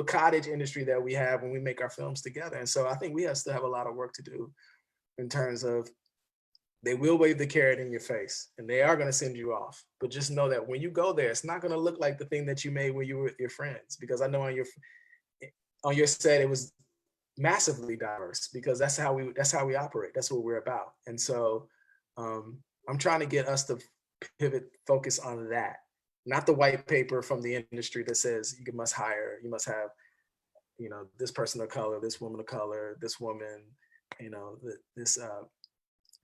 [SPEAKER 2] cottage industry that we have when we make our films together. And so I think we still have a lot of work to do in terms of, they will wave the carrot in your face and they are going to send you off. But just know that when you go there, it's not going to look like the thing that you made when you were with your friends, because I know on your set, it was massively diverse, because that's how we operate. That's what we're about. And so I'm trying to get us to focus on that. Not the white paper from the industry that says you must have, this person of color, this woman of color, this woman,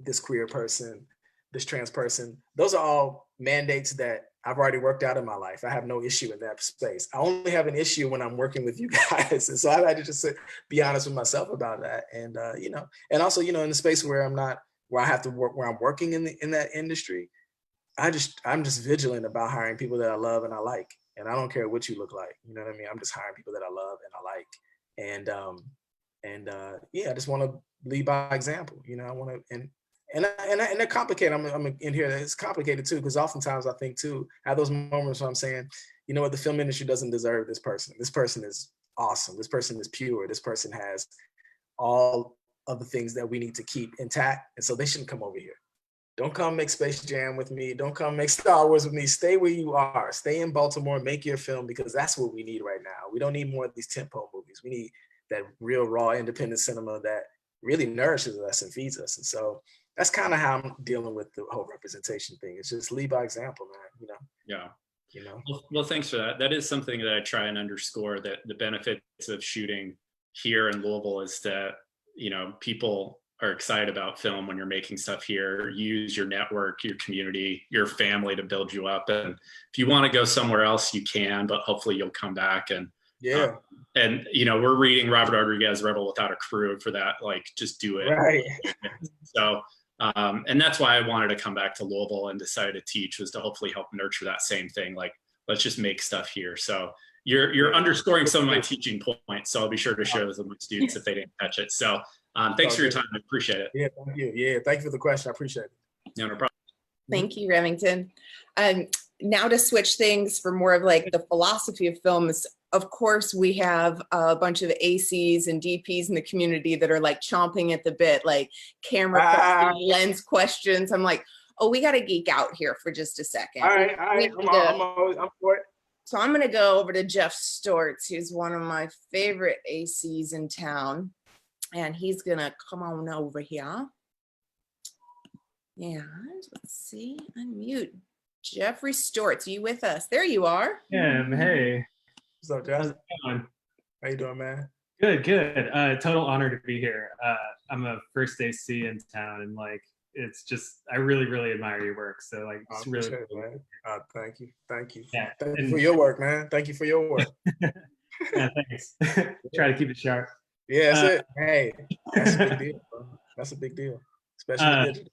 [SPEAKER 2] this queer person, this trans person. Those are all mandates that I've already worked out in my life. I have no issue in that space. I only have an issue when I'm working with you guys. And so I had to just be honest with myself about that. And, and also, in the space where I have to work, where I'm working in that industry, I'm just vigilant about hiring people that I love and I like, and I don't care what you look like. You know what I mean? I'm just hiring people that I love and I like, I just want to lead by example. I want to, and they're complicated. I'm in here. It's complicated too, because oftentimes I think too, I have those moments where I'm saying, you know what, the film industry doesn't deserve this person. This person is awesome. This person is pure. This person has all of the things that we need to keep intact, and so they shouldn't come over here. Don't come make Space Jam with me. Don't come make Star Wars with me. Stay where you are. Stay in Baltimore, make your film, because that's what we need right now. We don't need more of these tentpole movies. We need that real, raw, independent cinema that really nourishes us and feeds us. And so that's kind of how I'm dealing with the whole representation thing. It's just lead by example, man,
[SPEAKER 6] Yeah.
[SPEAKER 2] You know?
[SPEAKER 6] Well, thanks for that. That is something that I try and underscore, that the benefits of shooting here in Louisville is that, people are excited about film when you're making stuff here. Use your network, your community, your family to build you up. And if you want to go somewhere else, you can, but hopefully you'll come back. And
[SPEAKER 2] yeah.
[SPEAKER 6] We're reading Robert Rodriguez, Rebel Without a Crew, for that, like, just do it.
[SPEAKER 2] Right.
[SPEAKER 6] So, and that's why I wanted to come back to Louisville and decided to teach, was to hopefully help nurture that same thing. Like, let's just make stuff here. So you're underscoring some of my teaching points. So I'll be sure to share with my students if they didn't catch it. So thanks for your time. I appreciate it.
[SPEAKER 2] Yeah, thank you. Yeah, thank you for the question. I appreciate it.
[SPEAKER 6] No problem.
[SPEAKER 1] Thank you, Remington. Now to switch things for more of like the philosophy of films. Of course, we have a bunch of ACs and DPs in the community that are like chomping at the bit, like camera questions, lens questions. I'm like, oh, we got to geek out here for just a second.
[SPEAKER 2] All right. I'm for it.
[SPEAKER 1] So I'm going to go over to Jeff Stortz, who's one of my favorite ACs in town. and he's gonna come on over here. And let's see, unmute. Jeffrey Stortz, you with us? There you are.
[SPEAKER 7] Yeah, hey.
[SPEAKER 2] What's up,
[SPEAKER 7] How's
[SPEAKER 2] Jeff?
[SPEAKER 7] it going?
[SPEAKER 2] How you doing, man?
[SPEAKER 7] Good, good. Total honor to be here. I'm a first AC in town, and like, it's just, I really, really admire your work. So like,
[SPEAKER 2] I
[SPEAKER 7] it's really
[SPEAKER 2] appreciate it,
[SPEAKER 7] cool.
[SPEAKER 2] man. Thank you. Thank you.
[SPEAKER 7] Yeah,
[SPEAKER 2] Thank you
[SPEAKER 7] and-
[SPEAKER 2] for your work, man. Thank you for your work.
[SPEAKER 7] yeah, thanks. Try to keep it sharp.
[SPEAKER 2] Yeah, that's
[SPEAKER 7] Uh,
[SPEAKER 2] it. Hey, that's a big deal, bro. That's a big deal, especially with digital.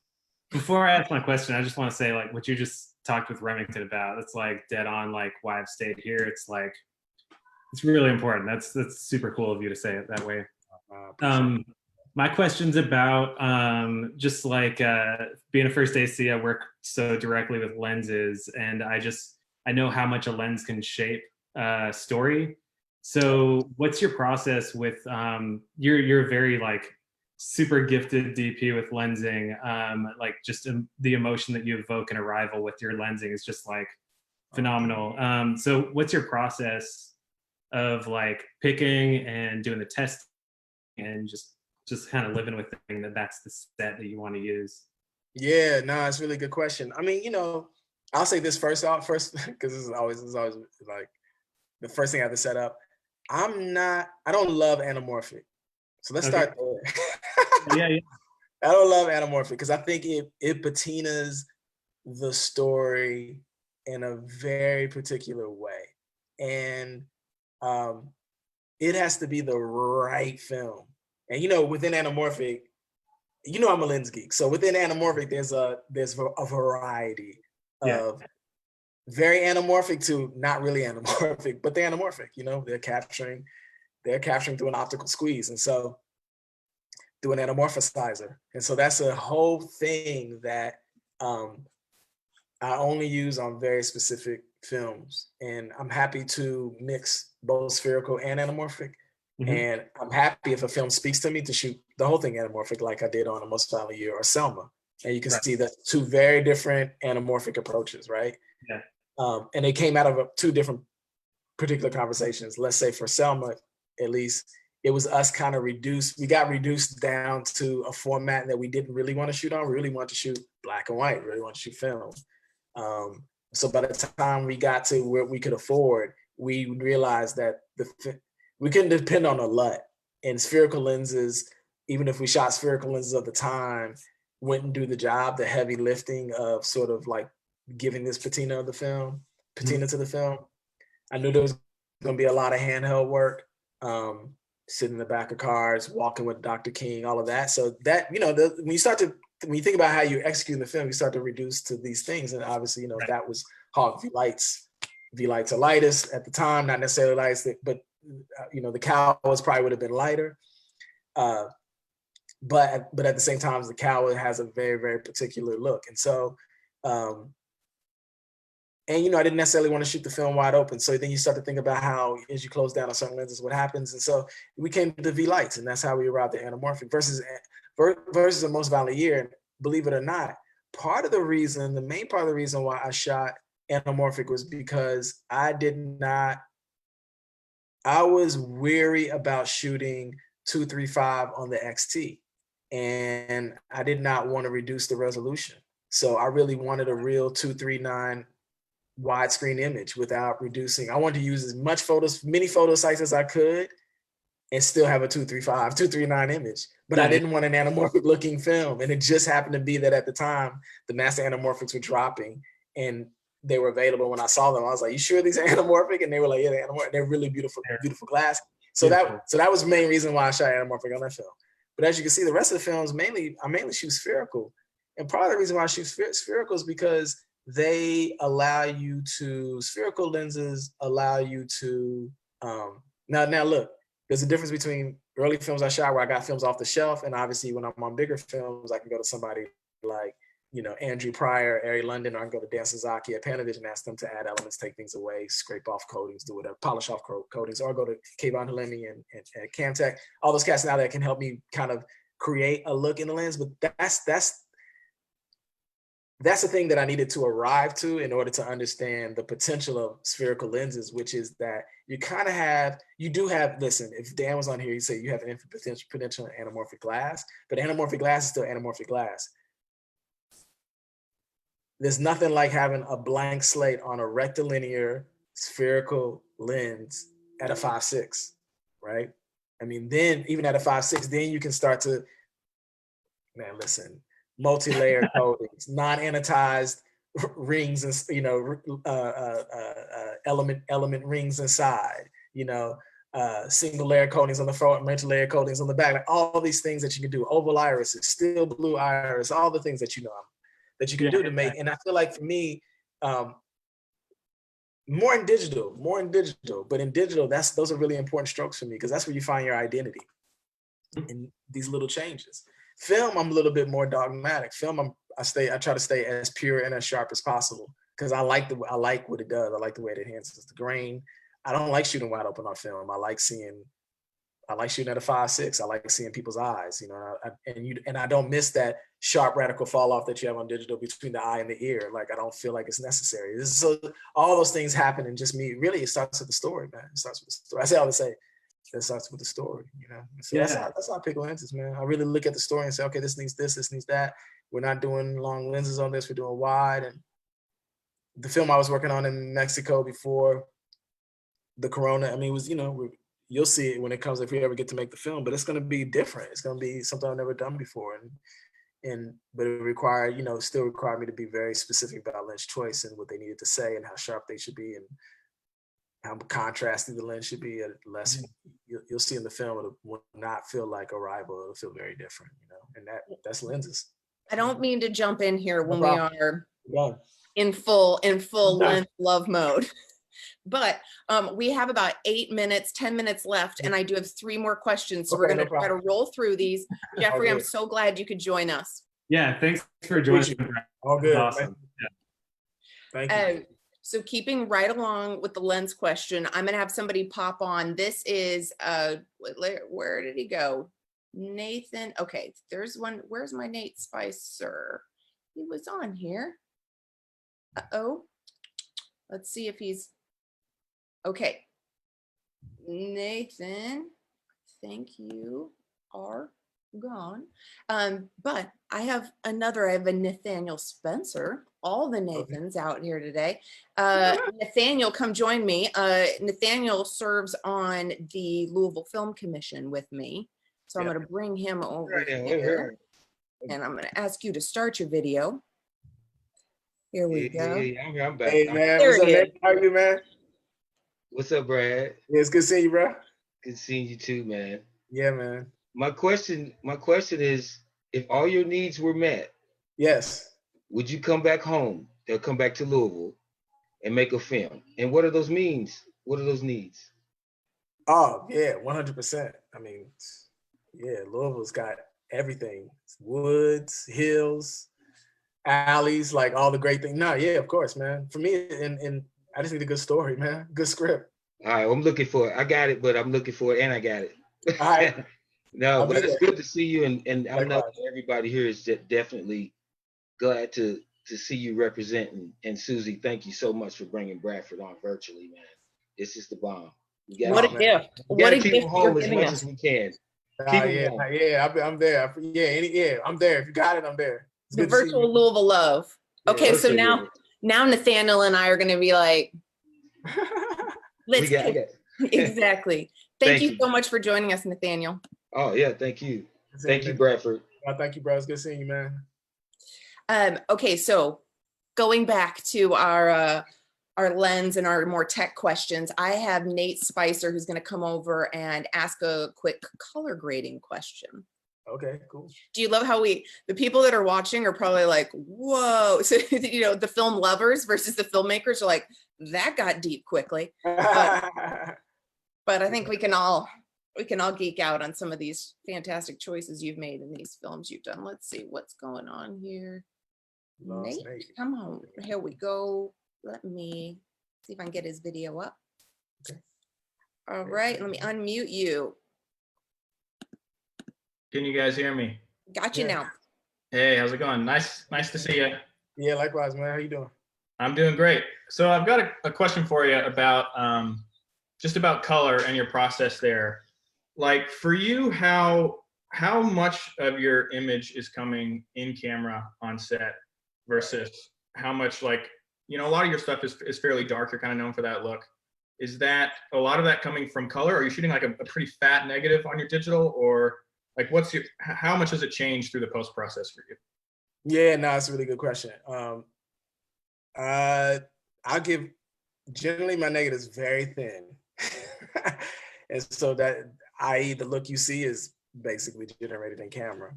[SPEAKER 7] Before I ask my question, I just want to say like what you just talked with Remington about. It's like dead on. Like why I've stayed here. It's like it's really important. That's super cool of you to say it that way. My question's about just like being a first AC. I work so directly with lenses, and I know how much a lens can shape story. So, what's your process with you're very like super gifted DP with lensing. Like just the emotion that you evoke in Arrival with your lensing is just like phenomenal. So, what's your process of like picking and doing the testing and just kind of living with the thing that's the set that you want to use?
[SPEAKER 2] Yeah, no, it's a really good question. I mean, I'll say this first because this is always like the first thing I have to set up. I don't love anamorphic. So let's start there.
[SPEAKER 7] Yeah.
[SPEAKER 2] I don't love anamorphic because I think it patinas the story in a very particular way. And it has to be the right film. And within anamorphic, I'm a lens geek. So within anamorphic, there's a variety of very anamorphic to not really anamorphic, but they're anamorphic. They're capturing through an optical squeeze, and so through an anamorphizer. And so that's a whole thing that I only use on very specific films. And I'm happy to mix both spherical and anamorphic. Mm-hmm. And I'm happy if a film speaks to me to shoot the whole thing anamorphic, like I did on A Most Violent Year or Selma. And you can see that two very different anamorphic approaches, right?
[SPEAKER 7] Yeah.
[SPEAKER 2] And they came out of two different particular conversations. Let's say for Selma, at least, it was us kind of reduced. We got reduced down to a format that we didn't really want to shoot on. We really wanted to shoot black and white. We really wanted to shoot film. So by the time we got to where we could afford, we realized that we couldn't depend on a LUT. And spherical lenses, even if we shot spherical lenses at the time, wouldn't do the job, the heavy lifting of sort of like giving this patina to the film. I knew there was going to be a lot of handheld work, sitting in the back of cars, walking with Dr. King, all of that. So that, when you think about how you execute the film, you start to reduce to these things. And obviously, that was Hawk V-Lights. V-Lights are lightest at the time, not necessarily lightest, but the Cowas probably would have been lighter. But at the same time, the Cowa has a very, very particular look. And so, I didn't necessarily want to shoot the film wide open. So then you start to think about how, as you close down on certain lenses, what happens. And so we came to the V-Lights, and that's how we arrived at anamorphic versus A Most Violent Year. And believe it or not, the main part of the reason why I shot anamorphic was because I was weary about shooting 235 on the XT, and I did not want to reduce the resolution. So I really wanted a real 239 widescreen image without reducing. I wanted to use as many photo sites as I could and still have a 235, 239 image. But I didn't want an anamorphic looking film. And it just happened to be that at the time, the master anamorphics were dropping and they were available. When I saw them, I was like, you sure these are anamorphic? And they were like, yeah, they're anamorphic. They're really beautiful, beautiful glass. So that was the main reason why I shot anamorphic on that film. But as you can see, the rest of the films, I mainly shoot spherical. And part of the reason why I shoot spherical is because spherical lenses allow you to, now look, there's a difference between early films I shot where I got films off the shelf. And obviously when I'm on bigger films, I can go to somebody like, Andrew Pariah, Ari London, or I can go to Dan Sazaki at Panavision and ask them to add elements, take things away, scrape off coatings, do whatever, polish off coatings, or go to Kayvon Halimi and Camtech, all those cats now that can help me kind of create a look in the lens. But that's the thing that I needed to arrive to in order to understand the potential of spherical lenses, which is that you kind of have, listen, if Dan was on here, he'd say you have an infinite potential in anamorphic glass, but anamorphic glass is still anamorphic glass. There's nothing like having a blank slate on a rectilinear spherical lens at a 5.6, right? I mean, then even at a 5.6, then you can start to, man, listen, multi-layer coatings, non-anodized rings, and element rings inside, single layer coatings on the front, multi-layer coatings on the back, like all these things that you can do, oval irises, still blue iris, all the things that that you can do to make. And I feel like for me, more in digital, but in digital, those are really important strokes for me, because that's where you find your identity in these little changes. Film, I'm a little bit more dogmatic. Film, I try to stay as pure and as sharp as possible, because I like what it does. I like the way it enhances the grain. I don't like shooting wide open on film. I like shooting at a 5.6. I like seeing people's eyes, and I don't miss that sharp radical fall off that you have on digital between the eye and the ear. Like, I don't feel like it's necessary. So all those things happen, and just me, really, it starts with the story, man. It starts with the story. I say all to say, it starts with the story, So that's how I pick lenses, man. I really look at the story and say, okay, this needs this needs that. We're not doing long lenses on this, we're doing wide. And the film I was working on in Mexico before the Corona, I mean, it was, you'll see it when it comes, if we ever get to make the film, but it's going to be different. It's going to be something I've never done before. But it still required me to be very specific about lens choice and what they needed to say and how sharp they should be and how contrasting the lens should be. Less, you'll see in the film, it will not feel like Arrival. It'll feel very different, and that's lenses.
[SPEAKER 1] I don't mean to jump in here when we are
[SPEAKER 2] Done.
[SPEAKER 1] in full length love mode. But we have about 10 minutes left, and I do have 3 more questions. So we're going to try to roll through these. Jeffrey, I'm so glad you could join us.
[SPEAKER 7] Yeah, thanks for joining.
[SPEAKER 2] All good.
[SPEAKER 7] Awesome.
[SPEAKER 2] Yeah. Thank you.
[SPEAKER 1] So keeping right along with the lens question, I'm going to have somebody pop on. This is, where did he go? Nathan. Okay, there's one. Where's my Nate Spicer? He was on here. Uh-oh. Let's see if he's, okay. Nathan, thank you, are gone. But I have a Nathaniel Spencer. All the Nathans out here today. Nathaniel, come join me. Nathaniel serves on the Louisville Film Commission with me. So I'm going to bring him over here. And I'm going to ask you to start your video. Here we go.
[SPEAKER 8] Yeah, I'm back.
[SPEAKER 2] Hey, man. What's up, man? How are you, man?
[SPEAKER 8] What's up, Brad?
[SPEAKER 2] Yeah, it's good seeing you, bro.
[SPEAKER 8] Good seeing you too, man.
[SPEAKER 2] Yeah, man.
[SPEAKER 8] My question is, if all your needs were met,
[SPEAKER 2] yes,
[SPEAKER 8] would you come back home? They'll come back to Louisville and make a film. And what are those means? What are those needs?
[SPEAKER 2] Oh, yeah, 100%. I mean, yeah, Louisville's got everything. Woods, hills, alleys, like all the great things. No, yeah, of course, man. For me, and I just need a good story, man. Good script.
[SPEAKER 8] All right, I'm looking for it. I got it, but I'm looking for it, and I got it.
[SPEAKER 2] All right.
[SPEAKER 8] No, but it's good to see you, and I know everybody here is definitely glad to see you representing. And Susie, thank you so much for bringing Bradford on virtually, man. This is the bomb.
[SPEAKER 1] What a gift! What a gift
[SPEAKER 8] home as much as we can.
[SPEAKER 2] Yeah, I'm there. Yeah, I'm there. If you got it, I'm there.
[SPEAKER 1] The virtual Louisville love. Okay, so now Nathaniel and I are going to be like, let's exactly. Thank you so much for joining us, Nathaniel.
[SPEAKER 8] Oh yeah, thank you. Thank you, Bradford.
[SPEAKER 2] Thank you, bro. It's good seeing you, man.
[SPEAKER 1] Okay, so going back to our lens and our more tech questions, I have Nate Spicer who's going to come over and ask a quick color grading question.
[SPEAKER 2] Okay, cool.
[SPEAKER 1] Do you love how the people that are watching are probably like, whoa. So, the film lovers versus the filmmakers are like, that got deep quickly. But I think we can all geek out on some of these fantastic choices you've made in these films you've done. Let's see what's going on here. Nate, come on. Here we go. Let me see if I can get his video up.
[SPEAKER 2] Okay.
[SPEAKER 1] All right, let me unmute you.
[SPEAKER 9] Can you guys hear me?
[SPEAKER 1] Got you now.
[SPEAKER 9] Hey, how's it going? Nice to see you.
[SPEAKER 2] Yeah, likewise, man. How you doing?
[SPEAKER 9] I'm doing great. So I've got a question for you about just about color and your process there. Like for you, how much of your image is coming in camera on set versus how much, like, you know, a lot of your stuff is fairly dark. You're kind of known for that look. Is that a lot of that coming from color? Are you shooting like a pretty fat negative on your digital, or like how much has it changed through the post process for you?
[SPEAKER 2] Yeah, no, it's a really good question. I'll give, generally my negative is very thin. And so that, i.e. the look you see is basically generated in camera.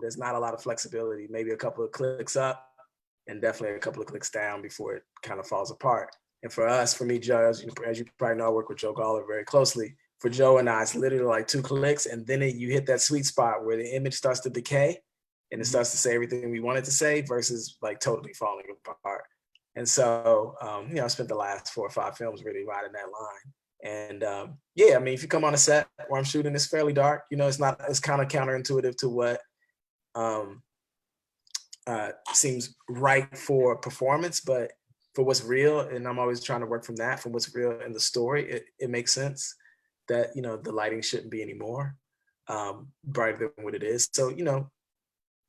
[SPEAKER 2] There's not a lot of flexibility, maybe a couple of clicks up and definitely a couple of clicks down before it kind of falls apart. And for us, for me, Joe, as you probably know, I work with Joe Galler very closely. For Joe and I, it's literally like 2 clicks, and then you hit that sweet spot where the image starts to decay and it starts to say everything we want it to say versus like totally falling apart. And so, you know, I spent the last 4 or 5 films really riding that line. And yeah, I mean, if you come on a set where I'm shooting, it's fairly dark. You know, it's kind of counterintuitive to what seems right for performance, but for what's real, and I'm always trying to work from that, from what's real in the story, it makes sense that, you know, the lighting shouldn't be any more brighter than what it is. So, you know,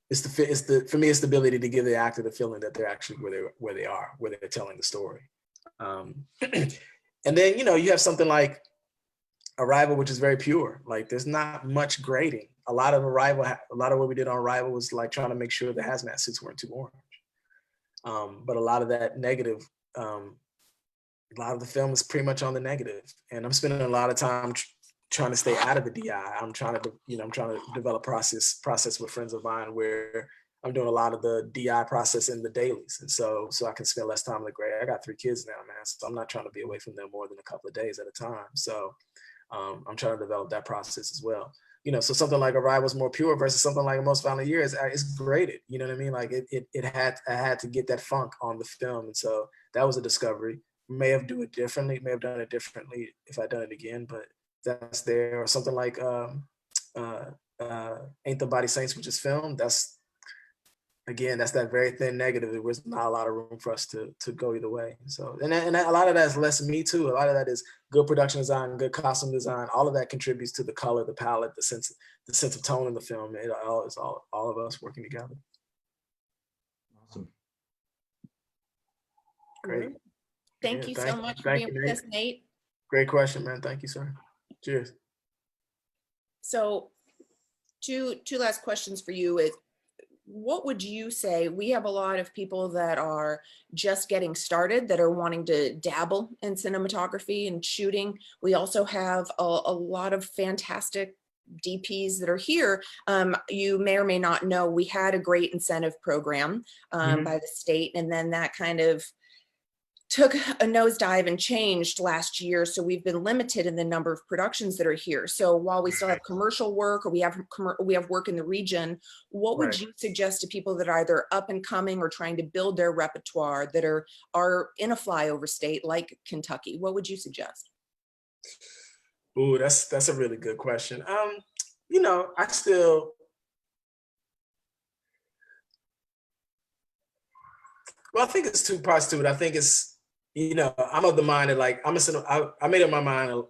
[SPEAKER 2] for me, it's the ability to give the actor the feeling that they're actually where they're telling the story. And then, you know, you have something like Arrival, which is very pure. Like there's not much grading. A lot of what we did on Arrival was like trying to make sure the hazmat suits weren't too orange. But a lot of that negative, a lot of the film is pretty much on the negative. And I'm spending a lot of time trying to stay out of the DI. I'm trying to develop process with friends of mine where I'm doing a lot of the DI process in the dailies. And so I can spend less time in the gray. I got 3 kids now, man. So I'm not trying to be away from them more than a couple of days at a time. So I'm trying to develop that process as well. You know, so something like Arrival is more pure versus something like A Most Violent Year is graded. You know what I mean? Like I had to get that funk on the film. And so that was a discovery. May have done it differently if I'd done it again, but that's there. Or something like Ain't the Body Saints, which is filmed. That's that very thin negative. There was not a lot of room for us to go either way. So, and a lot of that is less me too. A lot of that is good production design, good costume design. All of that contributes to the color, the palette, the sense of tone in the film. It all is all of us working together.
[SPEAKER 9] Awesome.
[SPEAKER 2] Great.
[SPEAKER 1] Thank you so much for being with us, Nate.
[SPEAKER 2] Great question, man. Thank you, sir. Cheers.
[SPEAKER 1] So, two last questions for you is, what would you say? We have a lot of people that are just getting started, that are wanting to dabble in cinematography and shooting. We also have a lot of fantastic DPs that are here. You may or may not know, we had a great incentive program by the state, and then that kind of took a nosedive and changed last year. So we've been limited in the number of productions that are here. So while we still have commercial work, or we have work in the region, what would you suggest to people that are either up and coming or trying to build their repertoire, that are in a flyover state like Kentucky? What would you suggest?
[SPEAKER 2] Ooh, that's a really good question. You know, I think it's 2 parts to it. I think it's, you know, I'm of the mind that like, I made up my mind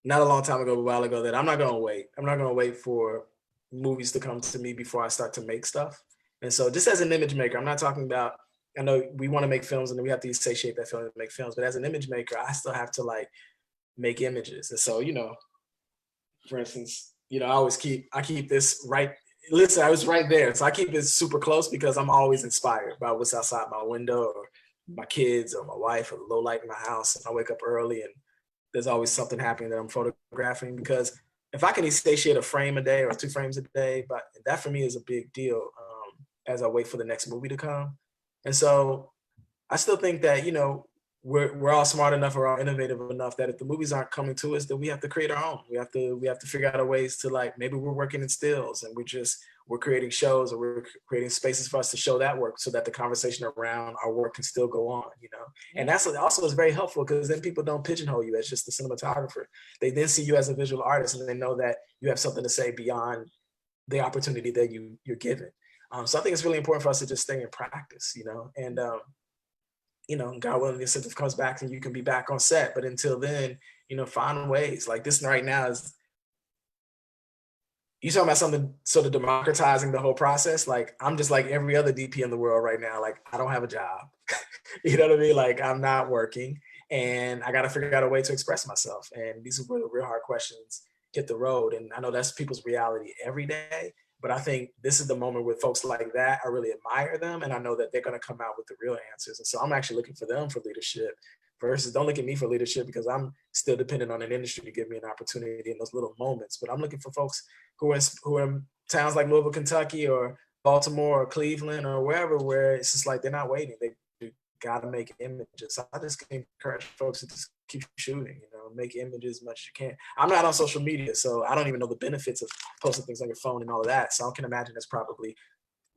[SPEAKER 2] not a long time ago, but a while ago, that I'm not going to wait. I'm not going to wait for movies to come to me before I start to make stuff. And so just as an image maker, I'm not talking about, I know we want to make films and then we have to satiate that feeling to make films, but as an image maker, I still have to like make images. And so, you know, for instance, you know, I keep this right. Listen, I was right there. So I keep it super close because I'm always inspired by what's outside my window, or my kids, or my wife, or the low light in my house. And I wake up early and there's always something happening that I'm photographing, because if I can satiate a frame a day or 2 frames a day, but that for me is a big deal as I wait for the next movie to come. And so I still think that, you know, we're all smart enough, or all innovative enough, that if the movies aren't coming to us, then we have to create our own. We have to figure out ways to, like, maybe we're working in stills and we're creating shows, or we're creating spaces for us to show that work, so that the conversation around our work can still go on, you know. And that's also is very helpful, because then people don't pigeonhole you as just the cinematographer. They then see you as a visual artist, and they know that you have something to say beyond the opportunity that you're given. So I think it's really important for us to just stay in practice, and God willing, the incentive comes back and you can be back on set. But until then, find ways. Like this right now is, you talking about something sort of democratizing the whole process. Like I'm just like every other DP in the world right now. Like I don't have a job. You know what I mean? Like I'm not working and I got to figure out a way to express myself. And these are where the real hard questions hit the road. And I know that's people's reality every day, but I think this is the moment where folks like that, I really admire them. And I know that they're going to come out with the real answers. And so I'm actually looking for them for leadership versus don't look at me for leadership because I'm still dependent on an industry to give me an opportunity in those little moments. But I'm looking for folks who are in towns like Louisville, Kentucky, or Baltimore, or Cleveland, or wherever, where it's just like they're not waiting. They got to make images. So I just can encourage folks to just keep shooting, make images as much as you can. I'm not on social media, so I don't even know the benefits of posting things on your phone and all of that. So I can imagine there's probably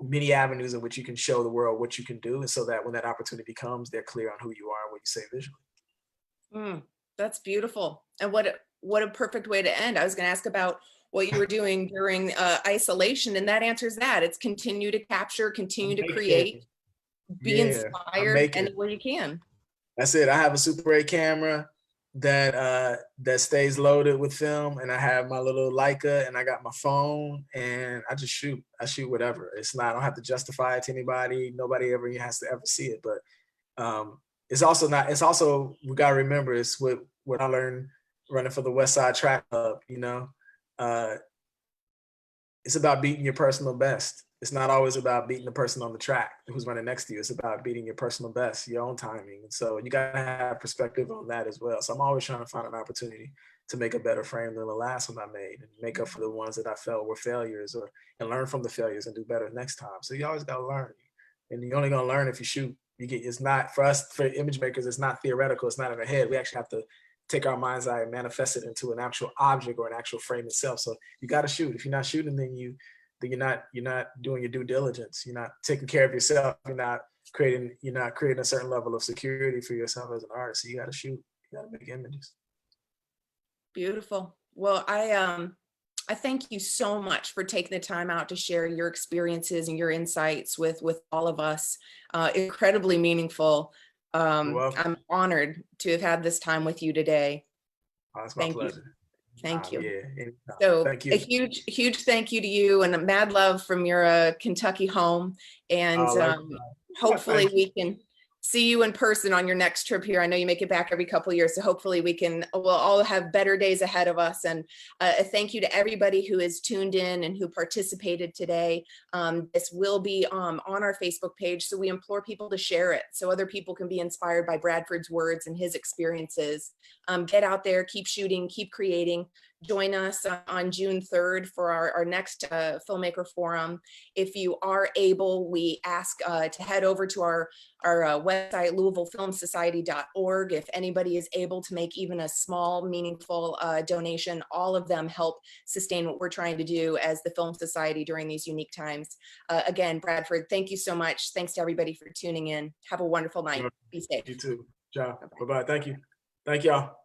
[SPEAKER 2] many avenues in which you can show the world what you can do. And so that when that opportunity comes, they're clear on who you are and what you say visually.
[SPEAKER 1] That's beautiful. And what a perfect way to end. I was going to ask about what you were doing during isolation, and that answers that. It's continue to capture, continue to create, be inspired anywhere you can.
[SPEAKER 2] That's it. I have a Super 8 camera that stays loaded with film, and I have my little Leica, and I got my phone, and I just shoot. I shoot whatever. I don't have to justify it to anybody. Nobody ever has to ever see it. But it's also we gotta remember, it's what I learned running for the West Side Track Club. It's about beating your personal best. It's not always about beating the person on the track who's running next to you. It's about beating your personal best, your own timing. And so you got to have perspective on that as well. So I'm always trying to find an opportunity to make a better frame than the last one I made and make up for the ones that I felt were failures, and learn from the failures and do better next time. So you always got to learn. And you're only going to learn if you shoot. It's not, for us, for image makers, it's not theoretical. It's not in our head. We actually have to take our mind's eye and manifest it into an actual object or an actual frame itself. So you got to shoot. If you're not shooting, then you're not doing your due diligence. You're not taking care of yourself. You're not creating a certain level of security for yourself as an artist. So you got to shoot. You got to make images.
[SPEAKER 1] Beautiful. Well, I thank you so much for taking the time out to share your experiences and your insights with all of us. Incredibly meaningful. I'm honored to have had this time with you today.
[SPEAKER 2] Oh, it's my pleasure.
[SPEAKER 1] Thank you.
[SPEAKER 2] Yeah.
[SPEAKER 1] So
[SPEAKER 2] thank you.
[SPEAKER 1] A huge thank you to you, and a mad love from your Kentucky home. And hopefully we can see you in person on your next trip here. I know you make it back every couple of years, so hopefully we'll all have better days ahead of us. And a thank you to everybody who is tuned in and who participated today. This will be on our Facebook page, so we implore people to share it so other people can be inspired by Bradford's words and his experiences. Get out there, keep shooting, keep creating. Join us on June 3rd for our next Filmmaker Forum. If you are able, we ask to head over to our website, LouisvilleFilmSociety.org. If anybody is able to make even a small, meaningful donation, all of them help sustain what we're trying to do as the Film Society during these unique times. Again, Bradford, thank you so much. Thanks to everybody for tuning in. Have a wonderful night. Be safe.
[SPEAKER 2] You too. Ciao. Bye-bye. Thank you. Thank y'all.